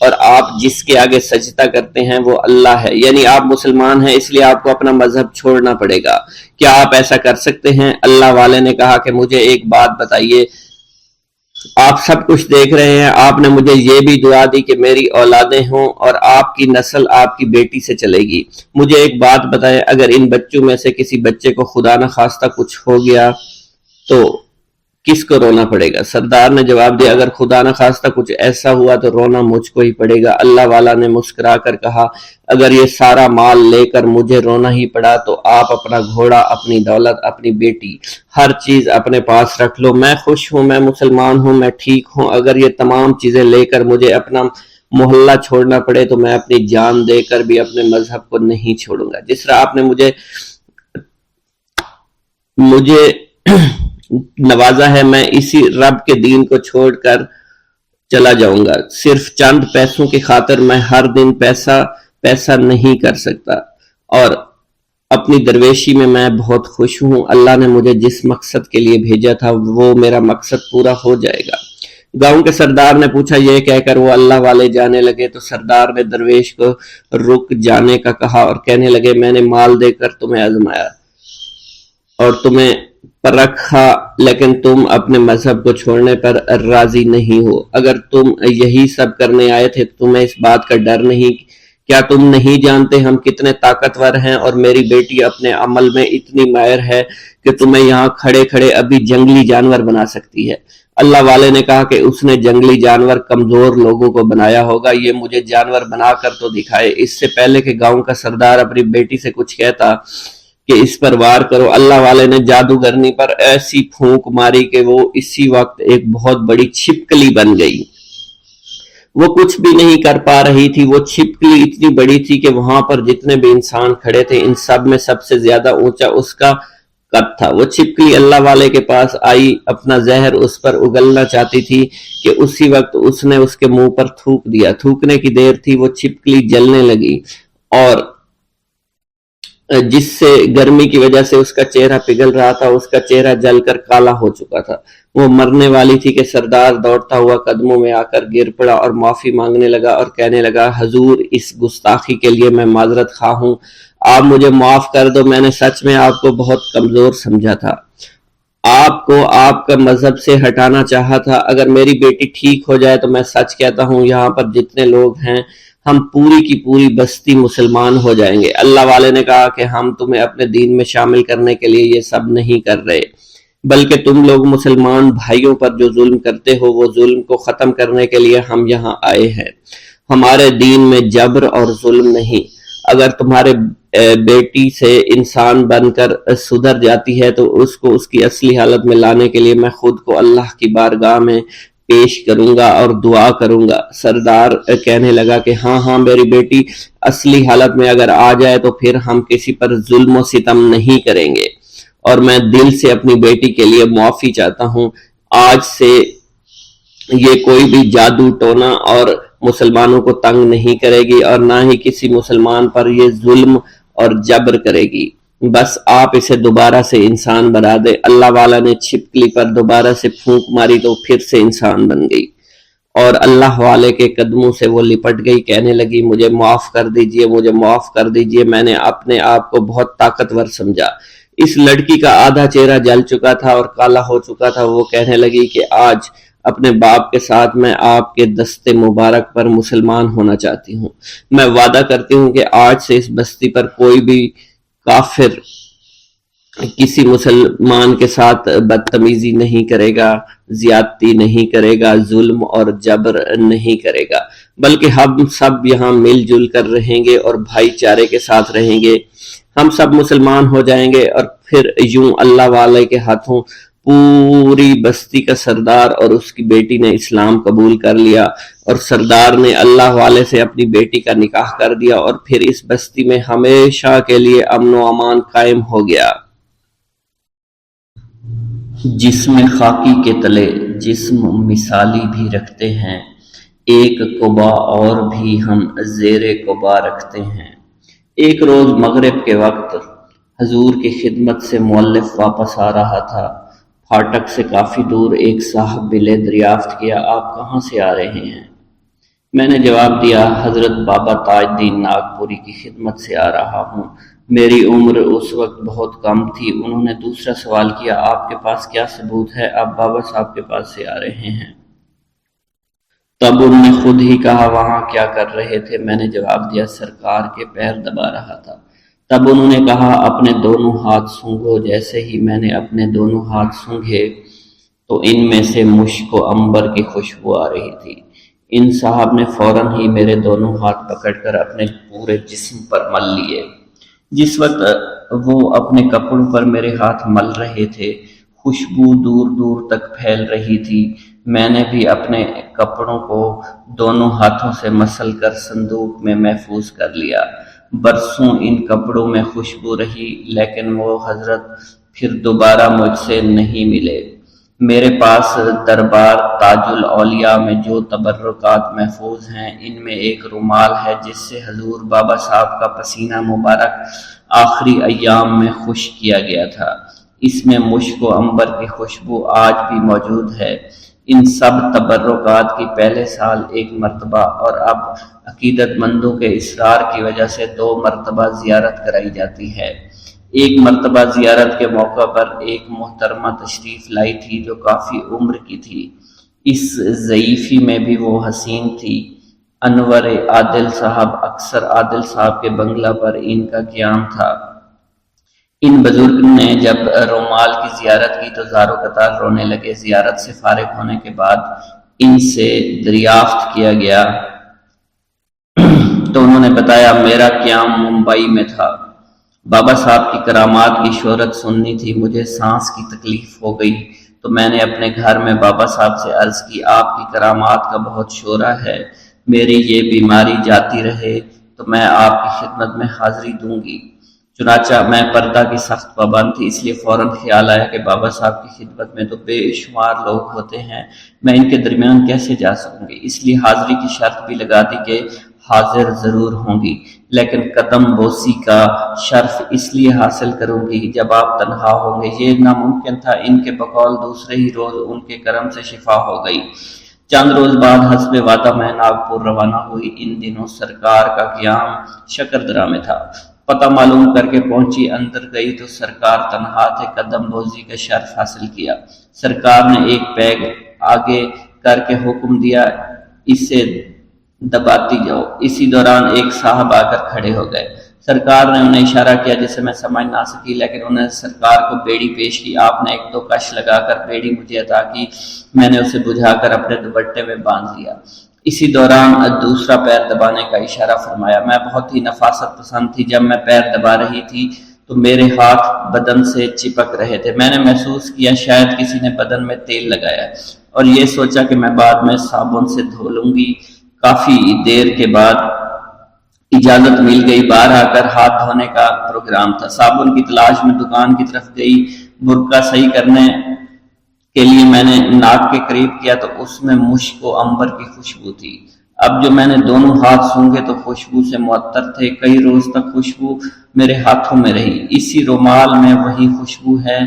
S2: اور آپ جس کے آگے سجدہ کرتے ہیں وہ اللہ ہے، یعنی آپ مسلمان ہیں اس لیے آپ کو اپنا مذہب چھوڑنا پڑے گا۔ کیا آپ ایسا کر سکتے ہیں؟ اللہ والے نے کہا کہ مجھے ایک بات بتائیے، آپ سب کچھ دیکھ رہے ہیں، آپ نے مجھے یہ بھی دعا دی کہ میری اولادیں ہوں اور آپ کی نسل آپ کی بیٹی سے چلے گی۔ مجھے ایک بات بتائیں، اگر ان بچوں میں سے کسی بچے کو خدا نہ خواستہ کچھ ہو گیا تو کس کو رونا پڑے گا؟ سردار نے جواب دیا، اگر خدا نہ خواستہ کچھ ایسا ہوا تو رونا مجھ کو ہی پڑے گا۔ اللہ والا نے مسکرا کر کہا، اگر یہ سارا مال لے کر مجھے رونا ہی پڑا تو آپ اپنا گھوڑا، اپنی دولت، اپنی بیٹی، ہر چیز اپنے پاس رکھ لو۔ میں خوش ہوں، میں مسلمان ہوں، میں ٹھیک ہوں۔ اگر یہ تمام چیزیں لے کر مجھے اپنا محلہ چھوڑنا پڑے تو میں اپنی جان دے کر بھی اپنے مذہب کو نہیں چھوڑوں گا۔ جس طرح آپ نے مجھے نوازا ہے، میں اسی رب کے دین کو چھوڑ کر چلا جاؤں گا۔ صرف چند پیسوں کی خاطر میں ہر دن پیسہ نہیں کر سکتا، اور اپنی درویشی میں بہت خوش ہوں۔ اللہ نے مجھے جس مقصد کے لیے بھیجا تھا وہ میرا مقصد پورا ہو جائے گا۔ گاؤں کے سردار نے پوچھا، یہ کہہ کر وہ اللہ والے جانے لگے تو سردار نے درویش کو رک جانے کا کہا اور کہنے لگے، میں نے مال دے کر تمہیں آزمایا اور تمہیں پرکھا، لیکن تم اپنے مذہب کو چھوڑنے پر راضی نہیں ہو۔ اگر تم یہی سب کرنے آئے تھے تو تمہیں اس بات کا ڈر نہیں؟ کیا تم نہیں جانتے ہم کتنے طاقتور ہیں، اور میری بیٹی اپنے عمل میں اتنی ماہر ہے کہ تمہیں یہاں کھڑے کھڑے ابھی جنگلی جانور بنا سکتی ہے۔ اللہ والے نے کہا کہ اس نے جنگلی جانور کمزور لوگوں کو بنایا ہوگا، یہ مجھے جانور بنا کر تو دکھائے۔ اس سے پہلے کہ گاؤں کا سردار اپنی بیٹی سے کچھ کہتا کہ اس پر وار کرو، اللہ والے نے جادوگرنی پر ایسی پھونک ماری کہ وہ اسی وقت ایک بہت بڑی چھپکلی بن گئی۔ وہ کچھ بھی نہیں کر پا رہی تھی، وہ چھپکلی اتنی بڑی تھی کہ وہاں پر جتنے بھی انسان کھڑے تھے ان سب میں سب سے زیادہ اونچا اس کا قد تھا۔ وہ چھپکلی اللہ والے کے پاس آئی، اپنا زہر اس پر اگلنا چاہتی تھی کہ اسی وقت اس نے اس کے منہ پر تھوک دیا۔ تھوکنے کی دیر تھی، وہ چھپکلی جلنے لگی اور جس سے گرمی کی وجہ سے اس کا چہرہ پگھل رہا تھا، اس کا چہرہ جل کر کالا ہو چکا تھا۔ وہ مرنے والی تھی کہ سردار دوڑتا ہوا قدموں میں آ کر گر پڑا اور معافی مانگنے لگا اور کہنے لگا، حضور اس گستاخی کے لیے میں معذرت خواہ ہوں، آپ مجھے معاف کر دو، میں نے سچ میں آپ کو بہت کمزور سمجھا تھا، آپ کو آپ کا مذہب سے ہٹانا چاہا تھا۔ اگر میری بیٹی ٹھیک ہو جائے تو میں سچ کہتا ہوں یہاں پر جتنے لوگ ہیں ہم پوری کی پوری بستی مسلمان ہو جائیں گے۔ اللہ والے نے کہا کہ ہم تمہیں اپنے دین میں شامل کرنے کے لیے یہ سب نہیں کر رہے، بلکہ تم لوگ مسلمان بھائیوں پر جو ظلم کرتے ہو وہ ظلم کو ختم کرنے کے لیے ہم یہاں آئے ہیں۔ ہمارے دین میں جبر اور ظلم نہیں۔ اگر تمہارے بیٹی سے انسان بن کر سدھر جاتی ہے تو اس کو اس کی اصلی حالت میں لانے کے لیے میں خود کو اللہ کی بارگاہ میں پیش کروں گا اور دعا کروں گا۔ سردار کہنے لگا کہ ہاں میری بیٹی اصلی حالت میں اگر آ جائے تو پھر ہم کسی پر ظلم و ستم نہیں کریں گے، اور میں دل سے اپنی بیٹی کے لیے معافی چاہتا ہوں۔ آج سے یہ کوئی بھی جادو ٹونا اور مسلمانوں کو تنگ نہیں کرے گی اور نہ ہی کسی مسلمان پر یہ ظلم اور جبر کرے گی، بس آپ اسے دوبارہ سے انسان بنا دے۔ اللہ والا نے چھپکلی پر دوبارہ سے پھونک ماری تو پھر سے انسان بن گئی اور اللہ والے کے قدموں سے وہ لپٹ گئی، کہنے لگی، مجھے معاف کر دیجئے، مجھے معاف کر دیجئے، میں نے اپنے آپ کو بہت طاقتور سمجھا۔ اس لڑکی کا آدھا چہرہ جل چکا تھا اور کالا ہو چکا تھا۔ وہ کہنے لگی کہ آج اپنے باپ کے ساتھ میں آپ کے دستے مبارک پر مسلمان ہونا چاہتی ہوں۔ میں وعدہ کرتی ہوں کہ آج سے اس بستی پر کوئی بھی کافر کسی مسلمان کے ساتھ بدتمیزی نہیں کرے گا، زیادتی نہیں کرے گا، ظلم اور جبر نہیں کرے گا، بلکہ ہم سب یہاں مل جل کر رہیں گے اور بھائی چارے کے ساتھ رہیں گے۔ ہم سب مسلمان ہو جائیں گے اور پھر یوں اللہ والے کے ہاتھوں پوری بستی کا سردار اور اس کی بیٹی نے اسلام قبول کر لیا، اور سردار نے اللہ والے سے اپنی بیٹی کا نکاح کر دیا، اور پھر اس بستی میں ہمیشہ کے لیے امن و امان قائم ہو گیا۔
S1: جسم خاکی کے تلے جسم مثالی بھی رکھتے ہیں، ایک قبا اور بھی ہم زیر قبا رکھتے ہیں۔ ایک روز مغرب کے وقت حضور کی خدمت سے مؤلف واپس آ رہا تھا۔ پھاٹک سے کافی دور ایک صاحب ملے، دریافت کیا، آپ کہاں سے آ رہے ہیں؟ میں نے جواب دیا حضرت بابا تاج الدین ناگپوری کی خدمت سے آ رہا ہوں، میری عمر اس وقت بہت کم تھی۔ انہوں نے دوسرا سوال کیا آپ کے پاس کیا ثبوت ہے آپ بابا صاحب کے پاس سے آ رہے ہیں؟ تب انہوں نے خود ہی کہا وہاں کیا کر رہے تھے؟ میں نے جواب دیا سرکار کے پیر دبا رہا تھا۔ تب انہوں نے کہا اپنے دونوں ہاتھ سونگھو۔ جیسے ہی میں نے اپنے دونوں ہاتھ سونگھے تو ان میں سے مشک و عنبر کی خوشبو آ رہی تھی۔ ان صاحب نے فوراً ہی میرے دونوں ہاتھ پکڑ کر اپنے پورے جسم پر مل لیے۔ جس وقت وہ اپنے کپڑوں پر میرے ہاتھ مل رہے تھے خوشبو دور دور تک پھیل رہی تھی۔ میں نے بھی اپنے کپڑوں کو دونوں ہاتھوں سے مسل کر صندوق میں محفوظ کر لیا۔ برسوں ان کپڑوں میں خوشبو رہی لیکن وہ حضرت پھر دوبارہ مجھ سے نہیں ملے۔ میرے پاس دربار تاج الاولیاء میں جو تبرکات محفوظ ہیں ان میں ایک رومال ہے جس سے حضور بابا صاحب کا پسینہ مبارک آخری ایام میں خشک کیا گیا تھا۔ اس میں مشک و عنبر کی خوشبو آج بھی موجود ہے۔ ان سب تبرکات کی پہلے سال ایک مرتبہ اور اب عقیدت مندوں کے اصرار کی وجہ سے 2 مرتبہ زیارت کرائی جاتی ہے۔ ایک مرتبہ زیارت کے موقع پر ایک محترمہ تشریف لائی تھی جو کافی عمر کی تھی۔ اس ضعیفی میں بھی وہ حسین تھی۔ انور عادل صاحب اکثر عادل صاحب کے بنگلہ پر ان کا قیام تھا۔ ان بزرگ نے جب رومال کی زیارت کی تو زار و قطار رونے لگے۔ زیارت سے فارغ ہونے کے بعد ان سے دریافت کیا گیا تو انہوں نے بتایا میرا قیام ممبئی میں تھا۔ بابا صاحب کی کرامات کی شہرت سننی تھی، مجھے سانس کی تکلیف ہو گئی تو میں نے اپنے گھر میں بابا صاحب سے عرض کی آپ کی کرامات کا بہت شورا ہے، میری یہ بیماری جاتی رہے تو میں آپ کی خدمت میں حاضری دوں گی۔ چنانچہ میں پردہ کی سخت پابند تھی، اس لیے فوراً خیال آیا کہ بابا صاحب کی خدمت میں تو بے شمار لوگ ہوتے ہیں، میں ان کے درمیان کیسے جا سکوں گی؟ اس لیے حاضری کی شرط بھی لگا دی کہ حاضر ضرور ہوں گی، لیکن قدم بوسی کا شرف اس لیے حاصل کروں گی جب آپ تنہا ہوں گے۔ یہ ناممکن تھا۔ ان کے بقول دوسرے ہی روز ان کے کرم سے شفا ہو گئی۔ چند روز بعد حسب وعدہ میں ناگپور روانہ ہوئی۔ ان دنوں سرکار کا قیام شکردرہ میں تھا۔ پتہ معلوم کر کے پہنچی، اندر گئی تو سرکار تنہا تھے۔ قدم بوسی کا شرف حاصل کیا۔ سرکار نے ایک پیگ آگے کر کے حکم دیا اسے دباتی جاؤ۔ اسی دوران ایک صاحب آ کر کھڑے ہو گئے۔ سرکار نے انہیں اشارہ کیا جسے میں سمجھ نہ سکی، لیکن انہوں نے سرکار کو بیڑی پیش کی۔ آپ نے 1-2 کش لگا کر بیڑی مجھے عطا کی، میں نے اسے بجھا کر اپنے دوپٹے میں باندھ لیا۔ اسی دوران دوسرا پیر دبانے کا اشارہ فرمایا۔ میں بہت ہی نفاست پسند تھی، جب میں پیر دبا رہی تھی تو میرے ہاتھ بدن سے چپک رہے تھے۔ میں نے محسوس کیا شاید کسی نے بدن میں تیل لگایا اور یہ سوچا کہ میں بعد میں صابن سے دھو لوں گی۔ کافی دیر کے بعد اجازت مل گئی۔ باہر آ کر ہاتھ دھونے کا پروگرام تھا۔ صابن کی تلاش میں دکان کی طرف گئی۔ برقع صحیح کرنے کے لیے میں نے ناک کے قریب کیا تو اس میں مشک و عنبر کی خوشبو تھی۔ اب جو میں نے دونوں ہاتھ سونگھے تو خوشبو سے معطر تھے۔ کئی روز تک خوشبو میرے ہاتھوں میں رہی۔ اسی رومال میں وہی خوشبو ہے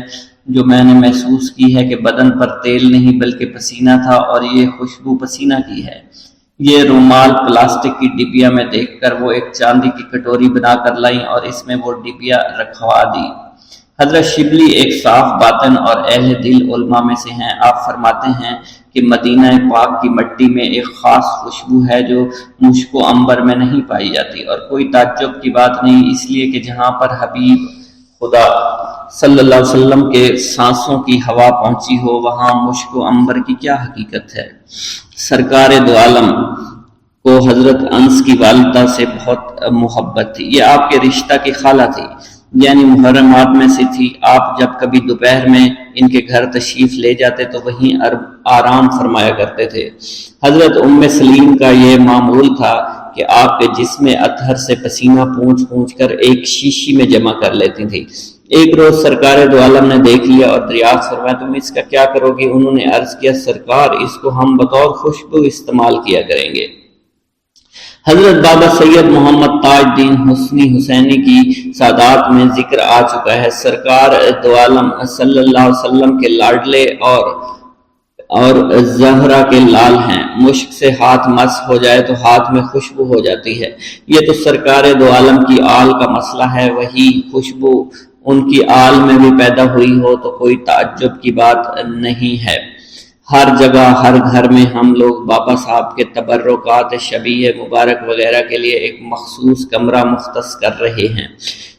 S1: جو میں نے محسوس کی ہے کہ بدن پر تیل نہیں بلکہ پسینہ تھا، اور یہ خوشبو پسینہ کی ہے۔ یہ رومال پلاسٹک کی ڈبیا میں دیکھ کر وہ ایک چاندی کی کٹوری بنا کر لائیں اور اس میں وہ ڈبیا رکھوا دی۔ حضرت شبلی ایک صاف باطن اور اہل دل علماء میں سے ہیں۔ آپ فرماتے ہیں کہ مدینہ پاک کی مٹی میں ایک خاص خوشبو ہے جو مشک و عنبر میں نہیں پائی جاتی، اور کوئی تعجب کی بات نہیں، اس لیے کہ جہاں پر حبیب خدا صلی اللہ علیہ وسلم کے سانسوں کی ہوا پہنچی ہو وہاں مشک و عنبر کی کیا حقیقت ہے۔ سرکار دو عالم کو حضرت انس کی والدہ سے بہت محبت تھی۔ یہ آپ کے رشتہ کی خالہ تھی، یعنی محرمات میں سے تھی۔ آپ جب کبھی دوپہر میں ان کے گھر تشریف لے جاتے تو وہیں آرام فرمایا کرتے تھے۔ حضرت ام سلیم کا یہ معمول تھا کہ آپ کے جسم اطہر سے پسینہ پونچھ پونچھ کر ایک شیشی میں جمع کر لیتی تھی۔ ایک روز سرکار دو عالم نے دیکھ لیا اور دریافت فرمایا تم اس کا کیا کرو گی؟ انہوں نے عرض کیا سرکار اس کو ہم بطور خوشبو استعمال کیا کریں گے۔ حضرت بابا سید محمد تاج الدین حسنی حسینی کی سادات میں ذکر آ چکا ہے۔ سرکار دو عالم صلی اللہ علیہ وسلم کے لاڈلے اور اور زہرا کے لال ہیں، مشک سے ہاتھ مس ہو جائے تو ہاتھ میں خوشبو ہو جاتی ہے۔ یہ تو سرکار دو عالم کی آل کا مسئلہ ہے، وہی خوشبو ان کی آل میں بھی پیدا ہوئی ہو تو کوئی تعجب کی بات نہیں ہے۔ ہر جگہ ہر گھر میں ہم لوگ بابا صاحب کے تبرکات شبیہ مبارک وغیرہ کے لیے ایک مخصوص کمرہ مختص کر رہے ہیں،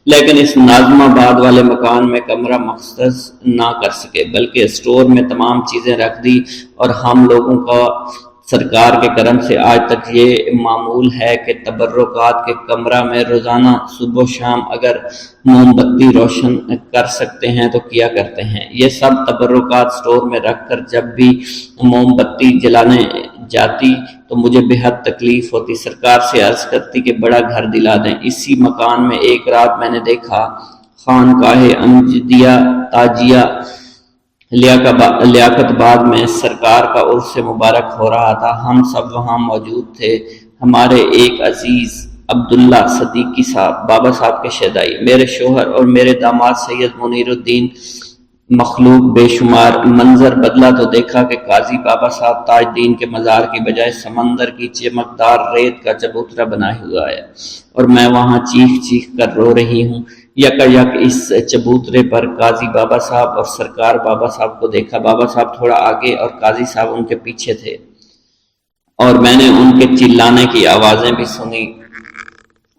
S1: لیکن اس ناظم آباد والے مکان میں کمرہ مختص نہ کر سکے، بلکہ اسٹور میں تمام چیزیں رکھ دی، اور ہم لوگوں کا سرکار کے کرم سے آج تک یہ معمول ہے کہ تبرکات کے کمرہ میں روزانہ صبح و شام اگر موم بتی روشن کر سکتے ہیں تو کیا کرتے ہیں۔ یہ سب تبرکات سٹور میں رکھ کر جب بھی موم بتی جلانے جاتی تو مجھے بے حد تکلیف ہوتی، سرکار سے عرض کرتی کہ بڑا گھر دلا دیں۔ اسی مکان میں ایک رات میں نے دیکھا خانقاہ امجدیہ تاجیہ لیاقت آباد میں سرکار کا عرس مبارک ہو رہا تھا، ہم سب وہاں موجود تھے۔ ہمارے ایک عزیز عبداللہ صدیقی صاحب، بابا صاحب کے شیدائی، میرے شوہر اور میرے داماد سید منیر الدین مخلوق بے شمار۔ منظر بدلا تو دیکھا کہ قاضی بابا صاحب تاج دین کے مزار کی بجائے سمندر کی چمکدار ریت کا چبوترا بنائے ہوا ہے، اور میں وہاں چیخ چیخ کر رو رہی ہوں۔ یک اس چبوترے پر قاضی بابا صاحب اور سرکار بابا صاحب کو دیکھا، بابا صاحب تھوڑا آگے اور قاضی صاحب ان کے پیچھے تھے، اور میں نے ان کے چلانے کی آوازیں بھی سنی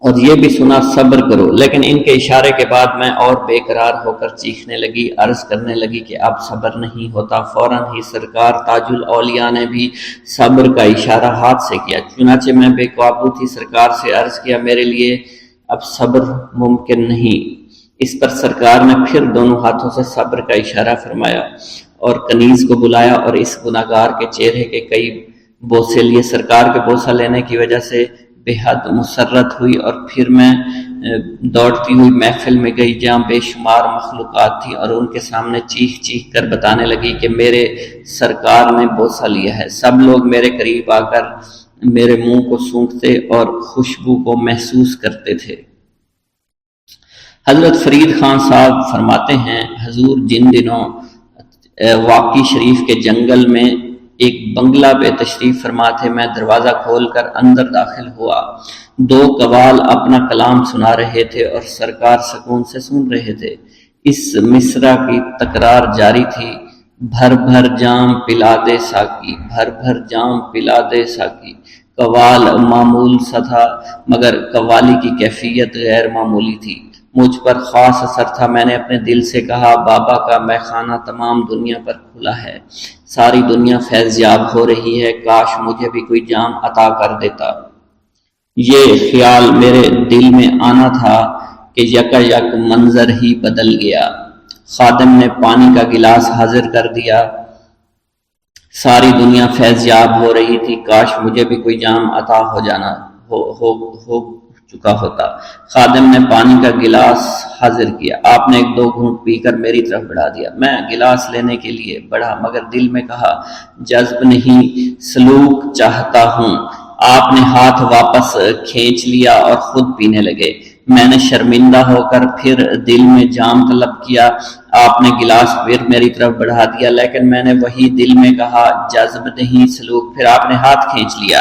S1: اور یہ بھی سنا صبر کرو، لیکن ان کے اشارے کے بعد میں اور بے قرار ہو کر چیخنے لگی، عرض کرنے لگی کہ اب صبر نہیں ہوتا۔ فوراً ہی سرکار تاج الاولیاء نے بھی صبر کا اشارہ ہاتھ سے کیا، چنانچہ میں بے قابو تھی، سرکار سے عرض کیا میرے لیے اب صبر ممکن نہیں۔ اس پر سرکار نے پھر دونوں ہاتھوں سے صبر کا اشارہ فرمایا اور کنیز کو بلایا اور اس گناہگار کے چہرے کے کئی بوسے لیے۔ سرکار کے بوسہ لینے کی وجہ سے بے حد مسرت ہوئی اور پھر میں دوڑتی ہوئی محفل میں گئی جہاں بے شمار مخلوقات تھی اور ان کے سامنے چیخ چیخ کر بتانے لگی کہ میرے سرکار نے بوسہ لیا ہے۔ سب لوگ میرے قریب آ کر میرے منہ کو سونگھتے اور خوشبو کو محسوس کرتے تھے۔ حضرت فرید خان صاحب فرماتے ہیں حضور جن دنوں واقعی شریف کے جنگل میں ایک بنگلہ پہ تشریف فرما تھے، میں دروازہ کھول کر اندر داخل ہوا، دو قوال اپنا کلام سنا رہے تھے اور سرکار سکون سے سن رہے تھے۔ اس مصرع کی تکرار جاری تھی، بھر بھر جام پلا دے ساقی، بھر بھر جام پلا دے ساقی۔ قوال معمول سا تھا مگر قوالی کی کیفیت غیر معمولی تھی، مجھ پر خاص اثر تھا۔ میں نے اپنے دل سے کہا بابا کا میخانہ تمام دنیا پر کھلا ہے، ساری دنیا فیض یاب ہو رہی ہے، کاش مجھے بھی کوئی جام عطا کر دیتا۔ یہ خیال میرے دل میں آنا تھا کہ یک منظر ہی بدل گیا۔ خادم نے پانی کا گلاس حاضر کر دیا، ساری دنیا فیض یاب ہو رہی تھی، کاش مجھے بھی کوئی جام عطا ہو چکا ہوتا۔ خادم نے پانی کا گلاس حاضر کیا، آپ نے ایک دو گھونٹ پی کر میری طرف بڑھا دیا۔ میں گلاس لینے کے لیے بڑھا مگر دل میں کہا جذب نہیں، سلوک چاہتا ہوں۔ آپ نے ہاتھ واپس کھینچ لیا اور خود پینے لگے۔ میں نے شرمندہ ہو کر پھر دل میں جام طلب کیا، آپ نے گلاس پھر میری طرف بڑھا دیا، لیکن میں نے وہی دل میں کہا جذب نہیں سلوک، پھر آپ نے ہاتھ کھینچ لیا۔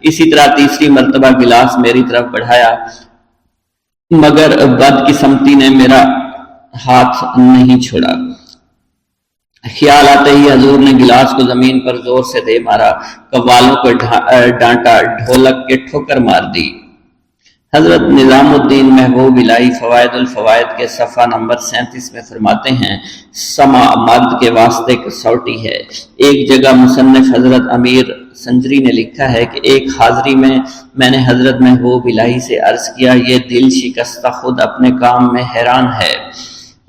S1: اسی طرح تیسری مرتبہ گلاس میری طرف بڑھایا مگر بدقسمتی نے میرا ہاتھ نہیں چھوڑا۔ خیال آتے ہی حضور نے گلاس کو زمین پر زور سے دے مارا، قوالوں کو ڈانٹا، ڈھولک کے ٹھوکر مار دی۔ حضرت نظام الدین محبوب الہی فوائد الفوائد کے صفحہ نمبر 37 میں فرماتے ہیں سمع مرد کے واسطے کسوٹی ہے۔ ایک جگہ مصنف حضرت امیر سنجری نے لکھا ہے کہ ایک حاضری میں نے حضرت محبوب الہی سے عرض کیا یہ دل شکستہ خود اپنے کام میں حیران ہے،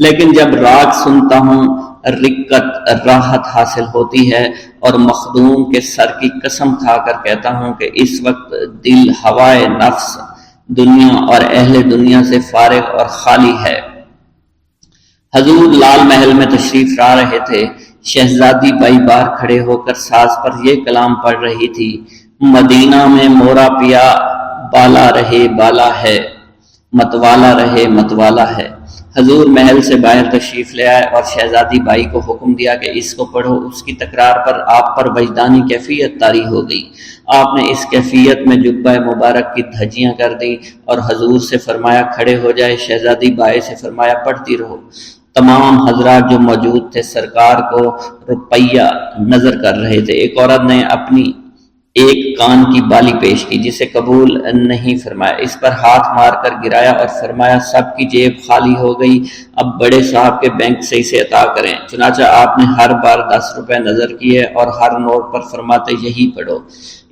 S1: لیکن جب راگ سنتا ہوں رقت راحت حاصل ہوتی ہے، اور مخدوم کے سر کی قسم کھا کر کہتا ہوں کہ اس وقت دل ہوائے نفس دنیا اور اہل دنیا سے فارغ اور خالی ہے۔ حضور لال محل میں تشریف لا رہے تھے، شہزادی بائی بار کھڑے ہو کر ساز پر یہ کلام پڑھ رہی تھی، مدینہ میں مورا پیا بالا رہے بالا ہے، متوالا رہے متوالا ہے۔ حضور محل سے باہر تشریف لے آئے اور شہزادی بائی کو حکم دیا کہ اس کو پڑھو۔ اس کی تکرار پر آپ پر وجدانی کیفیت طاری ہو گئی۔ آپ نے اس کیفیت میں جبہ مبارک کی دھجیاں کر دی اور حضور سے فرمایا کھڑے ہو جائے۔ شہزادی بائی سے فرمایا پڑھتی رہو۔ تمام حضرات جو موجود تھے سرکار کو روپیہ نظر کر رہے تھے۔ ایک عورت نے اپنی ایک کان کی بالی پیش کی جسے قبول نہیں فرمایا، اس پر ہاتھ مار کر گرایا اور فرمایا سب کی جیب خالی ہو گئی، اب بڑے صاحب کے بینک سے اسے عطا کریں۔ چنانچہ آپ نے ہر بار 10 روپے نظر کیے اور ہر نوٹ پر فرماتے یہی پڑھو۔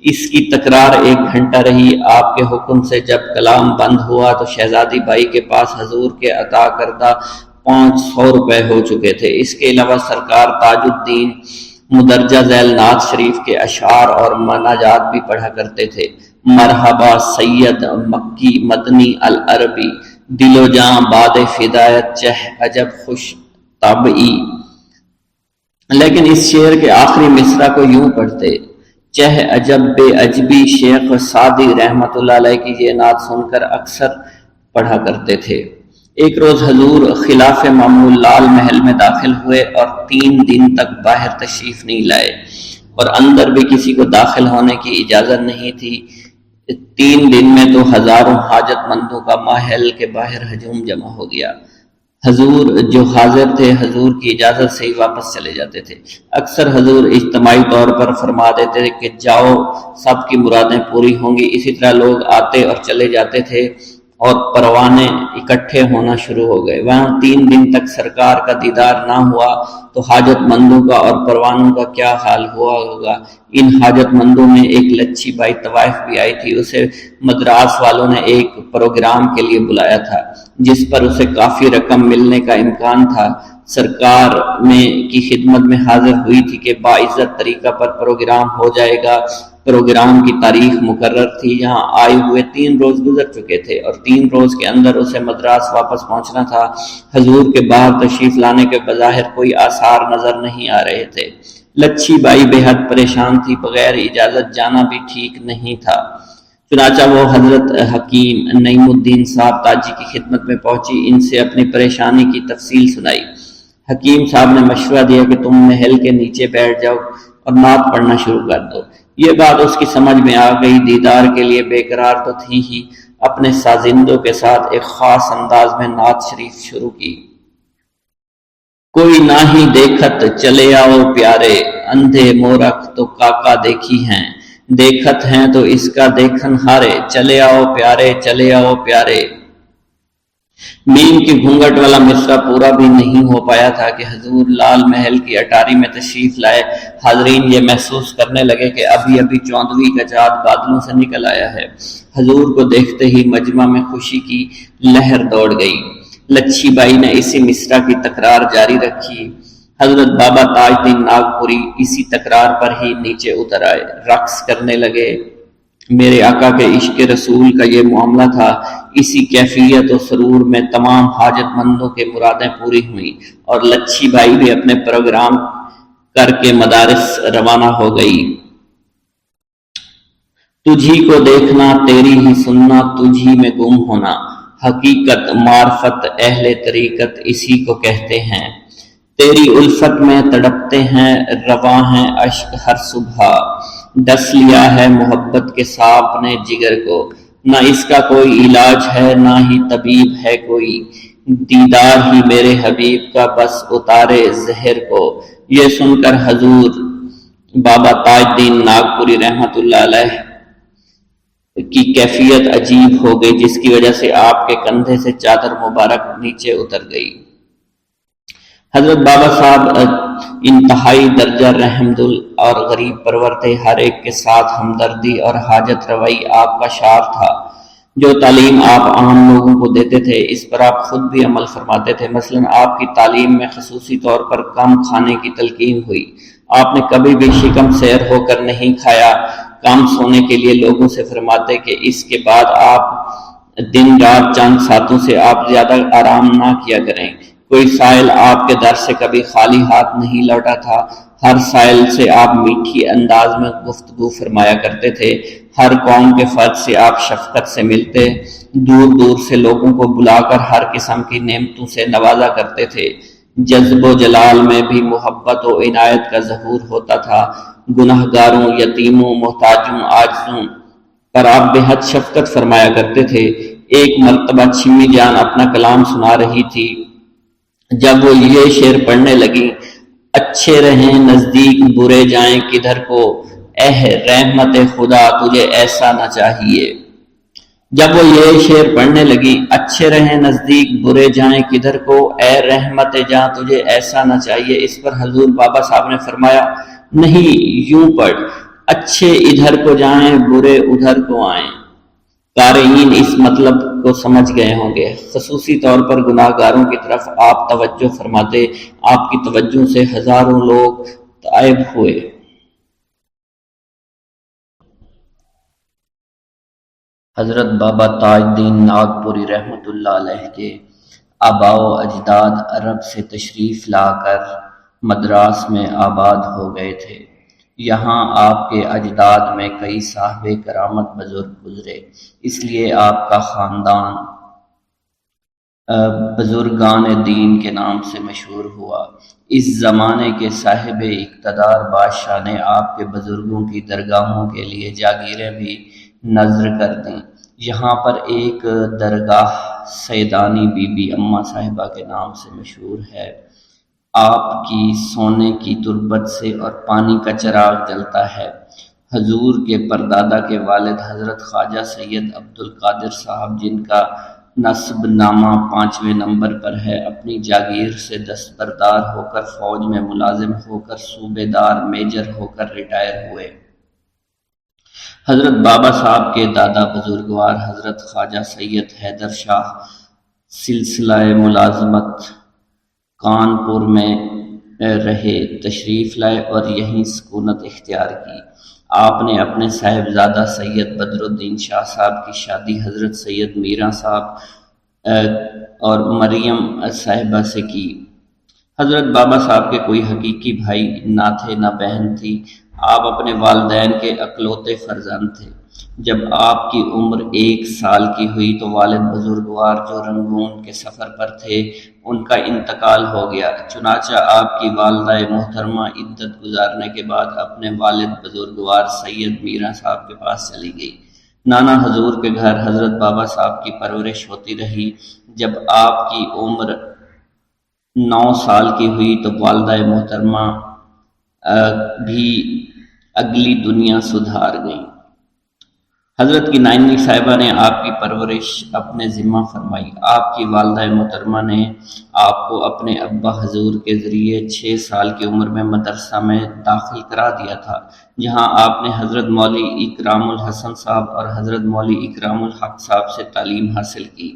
S1: اس کی تکرار 1 گھنٹہ رہی۔ آپ کے حکم سے جب کلام بند ہوا تو شہزادی بائی کے پاس حضور کے عطا کردہ 500 روپے ہو چکے تھے۔ اس کے علاوہ سرکار تاج الدین مدرجہ ذیل نعت شریف کے اشعار اور مناجات بھی پڑھا کرتے تھے۔ مرحبا سید مکی مدنی العربی، دل و جاں باد فدایت چہ عجب خوش طبعی۔ لیکن اس شعر کے آخری مصرع کو یوں پڑھتے، چہ عجب بے عجبی۔ شیخ سعدی رحمۃ اللہ علیہ کی یہ نعت سن کر اکثر پڑھا کرتے تھے۔ ایک روز حضور خلاف معمول لال محل میں داخل ہوئے اور 3 دن تک باہر تشریف نہیں لائے اور اندر بھی کسی کو داخل ہونے کی اجازت نہیں تھی۔ 3 دن میں تو ہزاروں حاجت مندوں کا محل کے باہر ہجوم جمع ہو گیا۔ حضور جو حاضر تھے حضور کی اجازت سے ہی واپس چلے جاتے تھے۔ اکثر حضور اجتماعی طور پر فرما دیتے تھے کہ جاؤ سب کی مرادیں پوری ہوں گی۔ اسی طرح لوگ آتے اور چلے جاتے تھے اور پروانے اکٹھے ہونا شروع ہو گئے۔ وہاں 3 دن تک سرکار کا دیدار نہ ہوا تو حاجت مندوں کا اور پروانوں کا کیا حال ہوا ہوگا۔ ان حاجت مندوں میں ایک لچھی بائی طوائف بھی آئی تھی۔ اسے مدراس والوں نے ایک پروگرام کے لیے بلایا تھا جس پر اسے کافی رقم ملنے کا امکان تھا۔ سرکار میں کی خدمت میں حاضر ہوئی تھی کہ باعزت طریقہ پر پروگرام ہو جائے گا۔ پروگرام کی تاریخ مقرر تھی۔ یہاں آئے ہوئے 3 روز گزر چکے تھے اور 3 روز کے اندر اسے مدراس واپس پہنچنا تھا۔ حضور کے باہر تشریف لانے کے بظاہر کوئی آثار نظر نہیں آ رہے تھے۔ لچھی بائی بے حد پریشان تھی، بغیر اجازت جانا بھی ٹھیک نہیں تھا۔ چنانچہ وہ حضرت حکیم نعیم الدین صاحب تاجی کی خدمت میں پہنچی، ان سے اپنی پریشانی کی تفصیل سنائی۔ حکیم صاحب نے مشورہ دیا کہ تم محل کے نیچے بیٹھ جاؤ اور نعت پڑھنا شروع کر دو۔ یہ بات اس کی سمجھ میں آ گئی۔ دیدار کے لیے بے قرار تو تھی ہی، اپنے سازندوں کے ساتھ ایک خاص انداز میں نعت شریف شروع کی۔ کوئی نہ ہی دیکھت چلے آؤ پیارے، اندھے مورخ تو کاکا دیکھی ہیں، دیکھت ہیں تو اس کا دیکھن ہارے، چلے آؤ پیارے چلے آؤ پیارے۔ میم کی گھونگٹ والا مصرع پورا بھی نہیں ہو پایا تھا کہ حضور لال محل کی اٹاری میں تشریف لائے۔ حاضرین یہ محسوس کرنے لگے کہ ابھی ابھی 14ویں کا چاند بادلوں سے نکل آیا ہے۔ حضور کو دیکھتے ہی مجمع میں خوشی کی لہر دوڑ گئی۔ لچھی بائی نے اسی مصرع کی تکرار جاری رکھی۔ حضرت بابا تاج الدین ناگپوری اسی تکرار پر ہی نیچے اتر آئے، رقص کرنے لگے۔ میرے آقا کے عشق رسول کا یہ معاملہ تھا۔ اسی کیفیت و سرور میں تمام حاجت مندوں کے مرادیں پوری ہوئیں اور لچھی بائی بھی اپنے پروگرام کر کے مدارس روانہ ہو گئی۔ تجھی کو دیکھنا تیری ہی سننا، تجھی میں گم ہونا، حقیقت معرفت اہل طریقت اسی کو کہتے ہیں۔ تیری الفت میں تڑپتے ہیں رواں ہیں اشک ہر صبح، ڈس لیا ہے محبت کے سانپ نے جگر کو، نہ اس کا کوئی علاج ہے نہ ہی طبیب ہے کوئی، دیدار ہی میرے حبیب کا بس اتارے زہر کو۔ یہ سن کر حضور بابا تاج الدین ناگپوری رحمۃ اللہ علیہ کی کیفیت عجیب ہو گئی، جس کی وجہ سے آپ کے کندھے سے چادر مبارک نیچے اتر گئی۔ حضرت بابا صاحب انتہائی درجہ رحم دل اور غریب پرور تھے۔ ہر ایک کے ساتھ ہمدردی اور حاجت روائی آپ کا شعار تھا۔ جو تعلیم آپ عام لوگوں کو دیتے تھے اس پر آپ خود بھی عمل فرماتے تھے۔ مثلاً آپ کی تعلیم میں خصوصی طور پر کم کھانے کی تلقین ہوئی۔ آپ نے کبھی بھی شکم سیر ہو کر نہیں کھایا۔ کم سونے کے لیے لوگوں سے فرماتے کہ اس کے بعد آپ دن رات چند ساتوں سے آپ زیادہ آرام نہ کیا کریں۔ کوئی سائل آپ کے در سے کبھی خالی ہاتھ نہیں لوٹا تھا۔ ہر سائل سے آپ میٹھی انداز میں گفتگو فرمایا کرتے تھے۔ ہر قوم کے فرد سے آپ شفقت سے ملتے دور دور سے لوگوں کو بلا کر ہر قسم کی نعمتوں سے نوازا کرتے تھے۔ جذب و جلال میں بھی محبت و عنایت کا ظہور ہوتا تھا۔ گنہگاروں، یتیموں، محتاجوں، عاجزوں پر آپ بے حد شفقت فرمایا کرتے تھے۔ ایک مرتبہ چھمی جان اپنا کلام سنا رہی تھی، جب وہ یہ شعر پڑھنے لگیں: اچھے رہیں نزدیک برے جائیں کدھر کو، اہ رحمت خدا تجھے ایسا نہ چاہیے۔ جب وہ یہ شعر پڑھنے لگی: اچھے رہیں نزدیک برے جائیں کدھر کو، اے رحمت جاں تجھے ایسا نہ چاہیے، اس پر حضور بابا صاحب نے فرمایا: نہیں، یوں پڑھ، اچھے ادھر کو جائیں برے ادھر کو آئیں۔ قارئین اس مطلب کو سمجھ گئے ہوں گے۔ خصوصی طور پر گناہ گاروں کی طرف آپ توجہ فرماتے، آپ کی توجہ سے ہزاروں لوگ تائب ہوئے۔ حضرت بابا تاج الدین ناگپوری رحمۃ اللہ علیہ کے آباء و اجداد عرب سے تشریف لا کر مدراس میں آباد ہو گئے تھے۔ یہاں آپ کے اجداد میں کئی صاحب کرامت بزرگ گزرے، اس لیے آپ کا خاندان بزرگان دین کے نام سے مشہور ہوا۔ اس زمانے کے صاحب اقتدار بادشاہ نے آپ کے بزرگوں کی درگاہوں کے لیے جاگیریں بھی نذر کر دیں۔ یہاں پر ایک درگاہ سیدانی بی بی اماں صاحبہ کے نام سے مشہور ہے۔ آپ کی سونے کی تربت سے اور پانی کا چراغ جلتا ہے۔ حضور کے پردادا کے والد حضرت خواجہ سید عبد القادر صاحب، جن کا نسب نامہ 5ویں نمبر پر ہے، اپنی جاگیر سے دستبردار ہو کر فوج میں ملازم ہو کر صوبے دار میجر ہو کر ریٹائر ہوئے۔ حضرت بابا صاحب کے دادا بزرگوار حضرت خواجہ سید حیدر شاہ سلسلہ ملازمت کانپور میں رہے، تشریف لائے اور یہیں سکونت اختیار کی۔ آپ نے اپنے صاحبزادہ سید بدر الدین شاہ صاحب کی شادی حضرت سید میرا صاحب اور مریم صاحبہ سے کی۔ حضرت بابا صاحب کے کوئی حقیقی بھائی نہ تھے نہ بہن تھی۔ آپ اپنے والدین کے اکلوتے فرزند تھے۔ جب آپ کی عمر 1 سال کی ہوئی تو والد بزرگوار جو رنگون کے سفر پر تھے، ان کا انتقال ہو گیا۔ چنانچہ آپ کی والدہ محترمہ عدت گزارنے کے بعد اپنے والد بزرگوار سید میرا صاحب کے پاس چلی گئی۔ نانا حضور کے گھر حضرت بابا صاحب کی پرورش ہوتی رہی۔ جب آپ کی عمر 9 سال کی ہوئی تو والدہ محترمہ بھی اگلی دنیا سدھار گئیں۔ حضرت کی نائنی صاحبہ نے آپ کی پرورش اپنے ذمہ فرمائی۔ آپ کی والدہ محترمہ نے آپ کو اپنے ابا حضور کے ذریعے 6 سال کی عمر میں مدرسہ میں داخل کرا دیا تھا، جہاں آپ نے حضرت مولی اکرام الحسن صاحب اور حضرت مولی اکرام الحق صاحب سے تعلیم حاصل کی،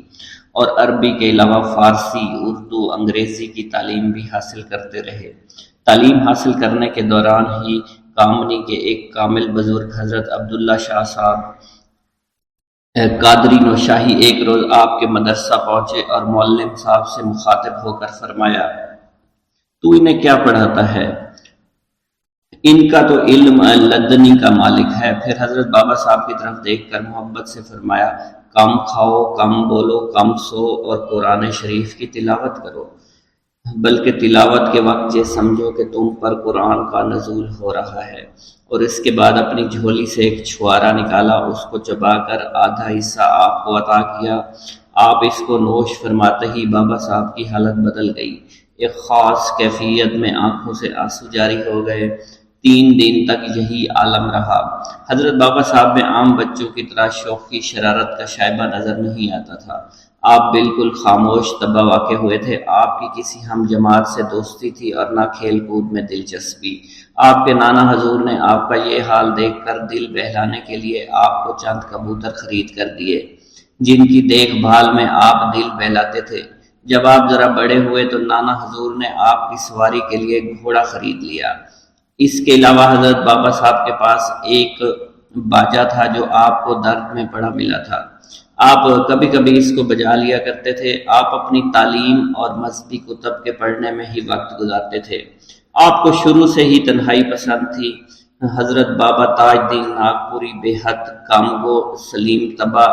S1: اور عربی کے علاوہ فارسی، اردو، انگریزی کی تعلیم بھی حاصل کرتے رہے۔ تعلیم حاصل کرنے کے دوران ہی کامنی کے ایک کامل بزرگ حضرت عبداللہ شاہ صاحب قادری نوشاہی ایک روز آپ کے مدرسہ پہنچے اور معلم صاحب سے مخاطب ہو کر فرمایا: تو انہیں کیا پڑھاتا ہے؟ ان کا تو علم لدنی کا مالک ہے۔ پھر حضرت بابا صاحب کی طرف دیکھ کر محبت سے فرمایا: کم کھاؤ، کم بولو، کم سو اور قرآن شریف کی تلاوت کرو، بلکہ تلاوت کے وقت یہ سمجھو کہ تم پر قرآن کا نزول ہو رہا ہے۔ اور اس کے بعد اپنی جھولی سے ایک چھوارا نکالا، اس کو چبا کر آدھا حصہ آپ کو عطا کیا۔ آپ اس کو نوش فرماتے ہی بابا صاحب کی حالت بدل گئی۔ ایک خاص کیفیت میں آنکھوں سے آنسو جاری ہو گئے۔ 3 دن تک یہی عالم رہا۔ حضرت بابا صاحب میں عام بچوں کی طرح شوخی شرارت کا شائبہ نظر نہیں آتا تھا۔ آپ بالکل خاموش طبع واقع ہوئے تھے۔ آپ کی کسی ہم جماعت سے دوستی تھی اور نہ کھیل کود میں دلچسپی۔ آپ کے نانا حضور نے آپ کا یہ حال دیکھ کر دل بہلانے کے لیے آپ کو چند کبوتر خرید کر دیے، جن کی دیکھ بھال میں آپ دل بہلاتے تھے۔ جب آپ ذرا بڑے ہوئے تو نانا حضور نے آپ کی سواری کے لیے گھوڑا خرید لیا۔ اس کے علاوہ حضرت بابا صاحب کے پاس ایک باجا تھا جو آپ کو درد میں پڑا ملا تھا۔ آپ کبھی کبھی اس کو بجا لیا کرتے تھے۔ آپ اپنی تعلیم اور مذہبی کتب کے پڑھنے میں ہی وقت گزارتے تھے۔ آپ کو شروع سے ہی تنہائی پسند تھی۔ حضرت بابا تاج الدین ناگپوری بے حد کامگو، سلیم طبع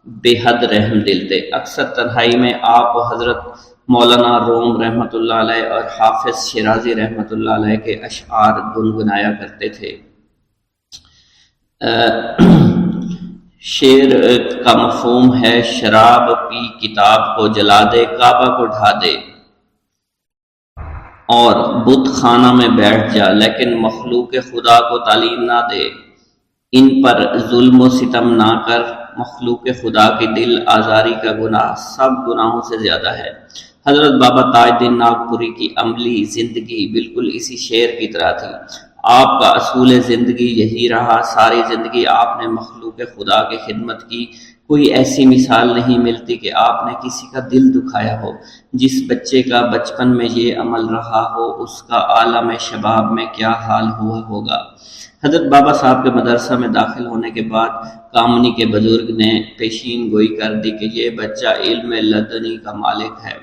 S1: بے حد رحم دل تھے۔ اکثر تنہائی میں آپ و حضرت مولانا روم رحمۃ اللہ علیہ اور حافظ شیرازی رحمۃ اللہ علیہ کے اشعار گنگنایا کرتے تھے۔ شعر کا مفہوم ہے شراب پی کتاب کو جلا دے، کعبہ کو ڈھا دے اور بت خانہ میں بیٹھ جا، لیکن مخلوق خدا کو تعلیم نہ دے۔ ان پر ظلم و ستم نہ کر، مخلوق خدا کی دل آزاری کا گناہ سب گناہوں سے زیادہ ہے۔ حضرت بابا تاج الدین ناگپوری کی عملی زندگی بالکل اسی شعر کی طرح تھی۔ آپ کا اصول زندگی یہی رہا، ساری زندگی آپ نے مخلوق خدا کی خدمت کی۔ کوئی ایسی مثال نہیں ملتی کہ آپ نے کسی کا دل دکھایا ہو۔ جس بچے کا بچپن میں یہ عمل رہا ہو، اس کا عالم شباب میں کیا حال ہوا ہوگا۔ حضرت بابا صاحب کے مدرسہ میں داخل ہونے کے بعد کامنی کے بزرگ نے پیشین گوئی کر دی کہ یہ بچہ علم لدنی کا مالک ہے۔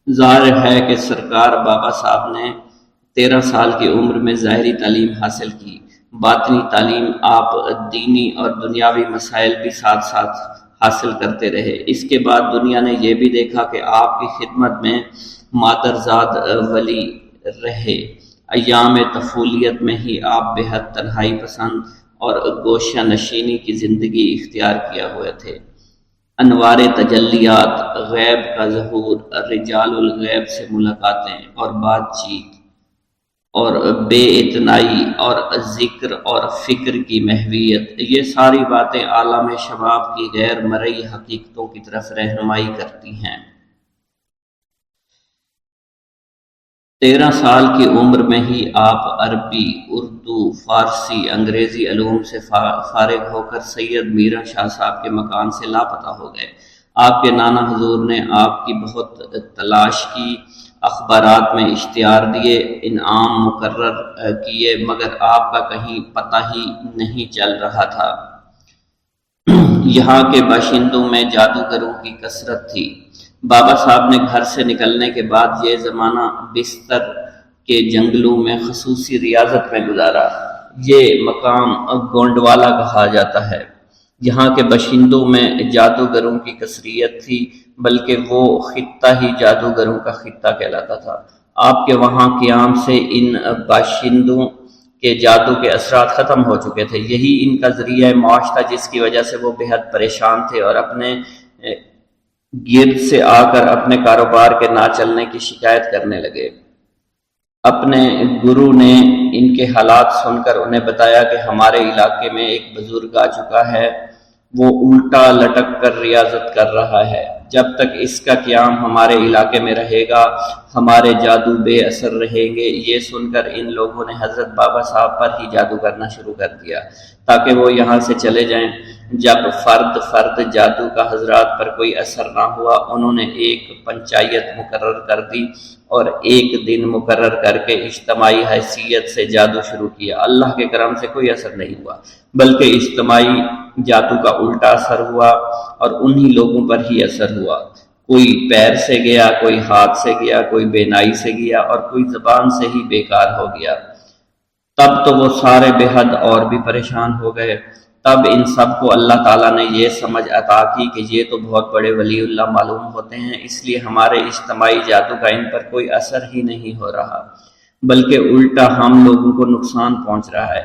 S1: ظاہر ہے کہ سرکار بابا صاحب نے 13 سال کی عمر میں ظاہری تعلیم حاصل کی، باطنی تعلیم آپ دینی اور دنیاوی مسائل بھی ساتھ ساتھ حاصل کرتے رہے۔ اس کے بعد دنیا نے یہ بھی دیکھا کہ آپ کی خدمت میں مادرزاد ولی رہے۔ ایام طفولیت میں ہی آپ بے حد تنہائی پسند اور گوشہ نشینی کی زندگی اختیار کیا ہوئے تھے۔ انوار تجلیات، غیب کا ظہور، رجال الغیب سے ملاقاتیں اور بات چیت اور بے اتنائی اور ذکر اور فکر کی محویت، یہ ساری باتیں عالم شباب کی غیر مرئی حقیقتوں کی طرف رہنمائی کرتی ہیں۔ 13 سال کی عمر میں ہی آپ عربی، اردو، فارسی، انگریزی علوم سے فارغ ہو کر سید میرا شاہ صاحب کے مکان سے لاپتہ ہو گئے۔ آپ کے نانا حضور نے آپ کی بہت تلاش کی، اخبارات میں اشتہار دیے، انعام مقرر کیے، مگر آپ کا کہیں پتہ ہی نہیں چل رہا تھا۔ یہاں کے باشندوں میں جادوگروں کی کثرت تھی۔ بابا صاحب نے گھر سے نکلنے کے بعد یہ زمانہ بستر کے جنگلوں میں خصوصی ریاضت میں گزارا۔ یہ مقام گونڈوالا کہا جاتا ہے۔ یہاں کے باشندوں میں جادوگروں کی کثرت تھی، بلکہ وہ خطہ ہی جادوگروں کا خطہ کہلاتا تھا۔ آپ کے وہاں قیام سے ان باشندوں کے جادو کے اثرات ختم ہو چکے تھے۔ یہی ان کا ذریعہ معاش تھا، جس کی وجہ سے وہ بے حد پریشان تھے اور اپنے گرد سے آ کر اپنے کاروبار کے نہ چلنے کی شکایت کرنے لگے۔ اپنے گرو نے ان کے حالات سن کر انہیں بتایا کہ ہمارے علاقے میں ایک بزرگ آ چکا ہے، وہ الٹا لٹک کر ریاضت کر رہا ہے۔ جب تک اس کا قیام ہمارے علاقے میں رہے گا، ہمارے جادو بے اثر رہیں گے۔ یہ سن کر ان لوگوں نے حضرت بابا صاحب پر ہی جادو کرنا شروع کر دیا تاکہ وہ یہاں سے چلے جائیں۔ جب فرد جادو کا حضرات پر کوئی اثر نہ ہوا، انہوں نے ایک پنچایت مقرر کر دی اور ایک دن مقرر کر کے اجتماعی حیثیت سے جادو شروع کیا۔ اللہ کے کرم سے کوئی اثر نہیں ہوا، بلکہ اجتماعی جادو کا الٹا اثر ہوا اور انہی لوگوں پر ہی اثر ہوا۔ کوئی پیر سے گیا، کوئی ہاتھ سے گیا، کوئی بینائی سے گیا اور کوئی زبان سے ہی بیکار ہو گیا۔ تب تو وہ سارے بے حد اور بھی پریشان ہو گئے۔ تب ان سب کو اللہ تعالیٰ نے یہ سمجھ عطا کی کہ یہ تو بہت بڑے ولی اللہ معلوم ہوتے ہیں، اس لیے ہمارے اجتماعی جادو کا ان پر کوئی اثر ہی نہیں ہو رہا، بلکہ الٹا ہم لوگوں کو نقصان پہنچ رہا ہے۔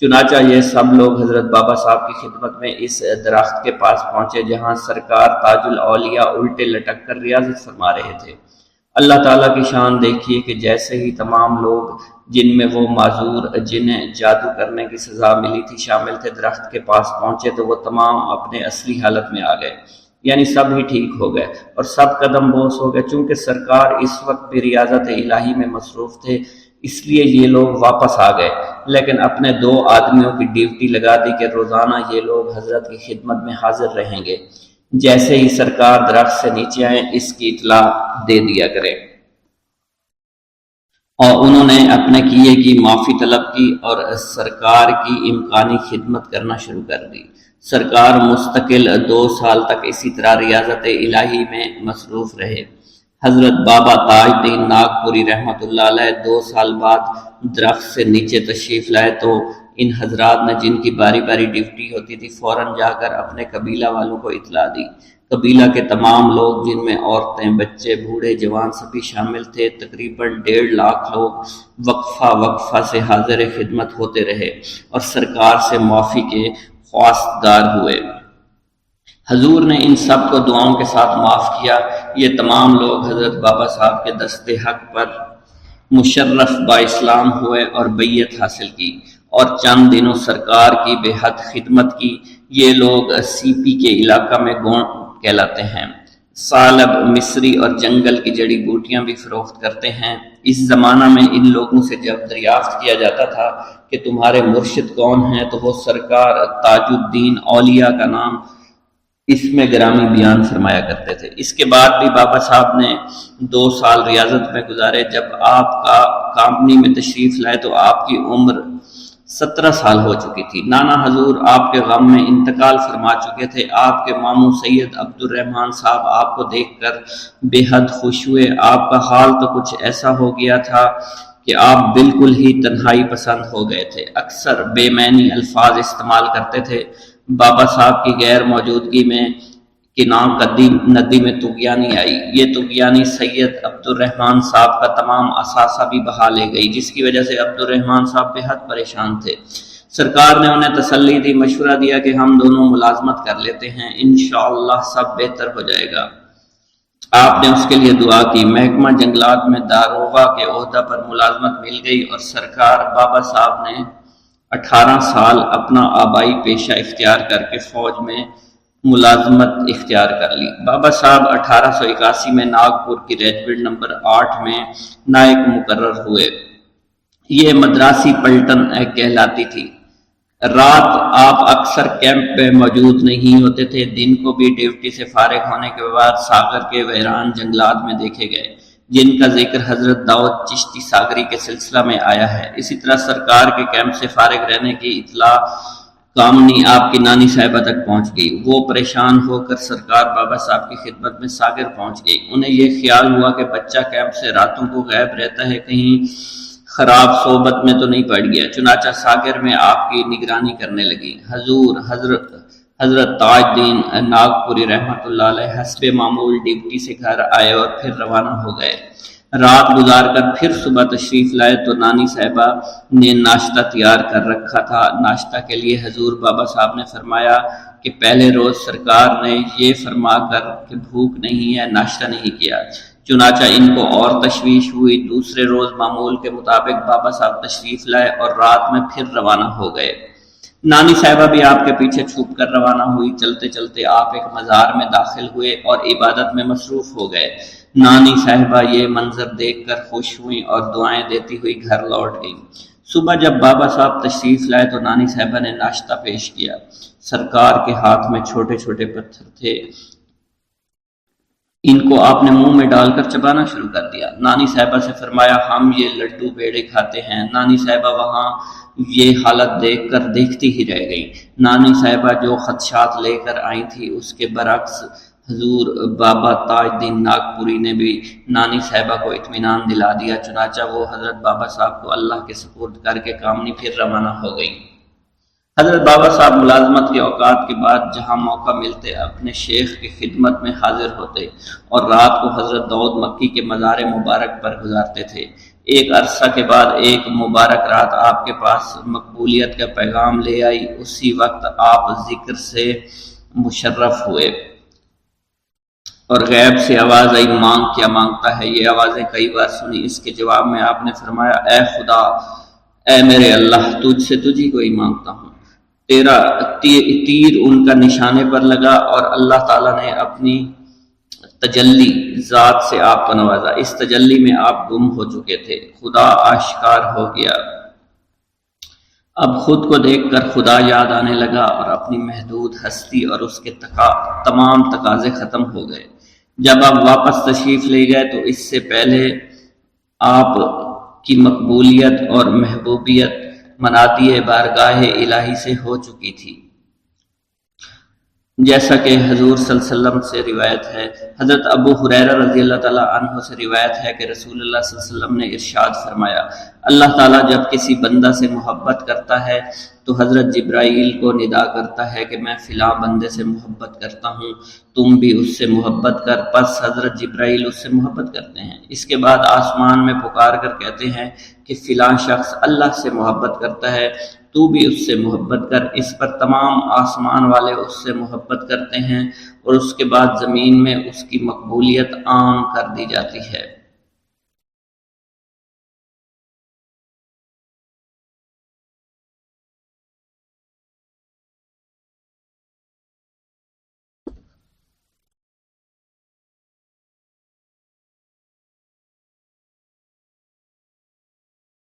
S1: چنانچہ یہ سب لوگ حضرت بابا صاحب کی خدمت میں اس درخت کے پاس پہنچے جہاں سرکار تاج الاولیاء الٹے لٹک کر ریاضت فرما رہے تھے۔ اللہ تعالیٰ کی شان دیکھیے کہ جیسے ہی تمام لوگ جن میں وہ معذور جنہیں جادو کرنے کی سزا ملی تھی شامل تھے درخت کے پاس پہنچے تو وہ تمام اپنے اصلی حالت میں آ گئے، یعنی سب ہی ٹھیک ہو گئے اور سب قدم بوس ہو گئے۔ چونکہ سرکار اس وقت بھی ریاضت الہی میں مصروف تھے، اس لیے یہ لوگ واپس آ گئے، لیکن اپنے 2 آدمیوں کی ڈیوٹی لگا دی کہ روزانہ یہ لوگ حضرت کی خدمت میں حاضر رہیں گے۔ جیسے ہی سرکار درخت سے نیچے آئیں اس کی اطلاع دے دیا کریں۔ اور انہوں نے اپنے کیے کی معافی طلب کی اور سرکار کی امکانی خدمت کرنا شروع کر دی۔ سرکار مستقل 2 سال تک اسی طرح ریاضت الہی میں مصروف رہے۔ حضرت بابا تاج الدین ناگپوری رحمۃ اللہ علیہ 2 سال بعد درخت سے نیچے تشریف لائے تو ان حضرات نے، جن کی باری باری ڈیوٹی ہوتی تھی، فوراً جا کر اپنے قبیلہ والوں کو اطلاع دی۔ قبیلہ کے تمام لوگ، جن میں عورتیں، بچے، بوڑھے، جوان سبھی شامل تھے، تقریباً 1.5 لاکھ لوگ وقفہ وقفہ سے حاضر خدمت ہوتے رہے اور سرکار سے معافی کے خواستگار ہوئے۔ حضور نے ان سب کو دعاؤں کے ساتھ معاف کیا۔ یہ تمام لوگ حضرت بابا صاحب کے دست حق پر مشرف با اسلام ہوئے اور بیعت حاصل کی اور چند دنوں سرکار کی بے حد خدمت کی۔ یہ لوگ سی پی کے علاقہ میں گونڈ کہلاتے ہیں۔ سالب، مصری اور جنگل کی جڑی بوٹیاں بھی فروخت کرتے ہیں۔ اس زمانہ میں ان لوگوں سے جب دریافت کیا جاتا تھا کہ تمہارے مرشد کون ہیں، تو وہ سرکار تاج الدین اولیاء کا نام اس میں گرامی بیان فرمایا کرتے تھے۔ اس کے بعد بھی بابا صاحب نے 2 سال ریاضت میں گزارے۔ جب آپ کا کامنی میں تشریف لائے تو آپ کی عمر 17 سال ہو چکی تھی۔ نانا حضور آپ کے غم میں انتقال فرما چکے تھے۔ آپ کے ماموں سید عبد الرحمن صاحب آپ کو دیکھ کر بے حد خوش ہوئے۔ آپ کا حال تو کچھ ایسا ہو گیا تھا کہ آپ بالکل ہی تنہائی پسند ہو گئے تھے، اکثر بے معنی الفاظ استعمال کرتے تھے۔ بابا صاحب کی غیر موجودگی میں کناں ندی میں طغیانی آئی۔ یہ طغیانی سید عبد الرحمن صاحب کا تمام اثاثہ بھی بہا لے گئی، جس کی وجہ سے عبد الرحمن صاحب بے حد پریشان تھے۔ سرکار نے انہیں تسلی دی، مشورہ دیا کہ ہم دونوں ملازمت کر لیتے ہیں، انشاءاللہ سب بہتر ہو جائے گا۔ آپ نے اس کے لیے دعا کی۔ محکمہ جنگلات میں داروغہ کے عہدہ پر ملازمت مل گئی اور سرکار بابا صاحب نے 18 سال اپنا آبائی پیشہ اختیار کر کے فوج میں ملازمت اختیار کر لی۔ بابا صاحب 1881 میں ناگپور کی ریجمنٹ نمبر 8 میں نائک مقرر ہوئے۔ یہ مدراسی پلٹن کہلاتی تھی۔ رات آپ اکثر کیمپ میں موجود نہیں ہوتے تھے۔ دن کو بھی ڈیوٹی سے فارغ ہونے کے بعد ساگر کے ویران جنگلات میں دیکھے گئے، جن کا ذکر حضرت داؤد چشتی ساگری کے سلسلہ میں آیا ہے۔ اسی طرح سرکار کے کیمپ سے فارغ رہنے کی اطلاع کامنی آپ کی نانی صاحبہ تک پہنچ گئی۔ وہ پریشان ہو کر سرکار بابا صاحب کی خدمت میں ساگر پہنچ گئی۔ انہیں یہ خیال ہوا کہ بچہ کیمپ سے راتوں کو غائب رہتا ہے، کہیں خراب صحبت میں تو نہیں پڑ گیا۔ چنانچہ ساگر میں آپ کی نگرانی کرنے لگی۔ حضرت تاج دین ناگپوری رحمۃ اللہ علیہ حسب معمول ڈیوٹی سے گھر آئے اور پھر روانہ ہو گئے۔ رات گزار کر پھر صبح تشریف لائے تو نانی صاحبہ نے ناشتہ تیار کر رکھا تھا۔ ناشتہ کے لیے حضور بابا صاحب نے فرمایا کہ پہلے روز سرکار نے یہ فرما کر کہ بھوک نہیں ہے، ناشتہ نہیں کیا۔ چنانچہ ان کو اور تشویش ہوئی۔ دوسرے روز معمول کے مطابق بابا صاحب تشریف لائے اور رات میں پھر روانہ ہو گئے۔ نانی صاحبہ بھی آپ کے پیچھے چھپ کر روانہ ہوئی۔ چلتے چلتے آپ ایک مزار میں داخل ہوئے اور عبادت میں مصروف ہو گئے۔ نانی صاحبہ یہ منظر دیکھ کر خوش ہوئیں اور دعائیں دیتی ہوئی گھر لوٹ گئیں۔ صبح جب بابا صاحب تشریف لائے تو نانی صاحبہ نے ناشتہ پیش کیا۔ سرکار کے ہاتھ میں چھوٹے چھوٹے پتھر تھے، ان کو آپ نے منہ میں ڈال کر چبانا شروع کر دیا۔ نانی صاحبہ سے فرمایا ہم یہ لڈو پیڑے کھاتے ہیں۔ نانی صاحبہ وہاں یہ حالت دیکھ کر دیکھتی ہی رہ گئی۔ نانی صاحبہ جو خدشات لے کر آئی تھی اس کے برعکس حضور بابا تاج دین ناگپوری نے بھی نانی صاحبہ کو اطمینان دلا دیا۔ چنانچہ وہ حضرت بابا صاحب کو اللہ کے سپرد کر کے کامنی پھر روانہ ہو گئی۔ حضرت بابا صاحب ملازمت کے اوقات کے بعد جہاں موقع ملتے اپنے شیخ کی خدمت میں حاضر ہوتے اور رات کو حضرت داؤد مکی کے مزار مبارک پر گزارتے تھے۔ ایک عرصہ کے بعد ایک مبارک رات آپ کے پاس مقبولیت کا پیغام لے آئی۔ اسی وقت آپ ذکر سے مشرف ہوئے اور غیب سے آواز آئی مانگ کیا مانگتا ہے۔ یہ آوازیں کئی بار سنی۔ اس کے جواب میں آپ نے فرمایا اے خدا، اے میرے اللہ، تجھ سے تجھ ہی کو ہی مانگتا ہوں۔ تیرا تیر ان کا نشانے پر لگا اور اللہ تعالیٰ نے اپنی تجلی ذات سے آپ کو نوازا۔ اس تجلی میں آپ گم ہو چکے تھے، خدا آشکار ہو گیا۔ اب خود کو دیکھ کر خدا یاد آنے لگا اور اپنی محدود ہستی اور اس کے تمام تقاضے ختم ہو گئے۔ جب آپ واپس تشریف لے گئے تو اس سے پہلے آپ کی مقبولیت اور محبوبیت منادی بارگاہ الہی سے ہو چکی تھی۔ جیسا کہ حضور صلی اللہ علیہ وسلم سے روایت ہے، حضرت ابو ہریرہ رضی اللہ تعالیٰ عنہ سے روایت ہے کہ رسول اللہ صلی اللہ علیہ وسلم نے ارشاد فرمایا، اللہ تعالیٰ جب کسی بندہ سے محبت کرتا ہے تو حضرت جبرائیل کو ندا کرتا ہے کہ میں فلاں بندے سے محبت کرتا ہوں، تم بھی اس سے محبت کر۔ پس حضرت جبرائیل اس سے محبت کرتے ہیں۔ اس کے بعد آسمان میں پکار کر کہتے ہیں کہ فلاں شخص اللہ سے محبت کرتا ہے، تو بھی اس سے محبت کر۔ اس پر تمام آسمان والے اس سے محبت کرتے ہیں اور اس کے بعد زمین میں اس کی مقبولیت عام کر دی جاتی ہے۔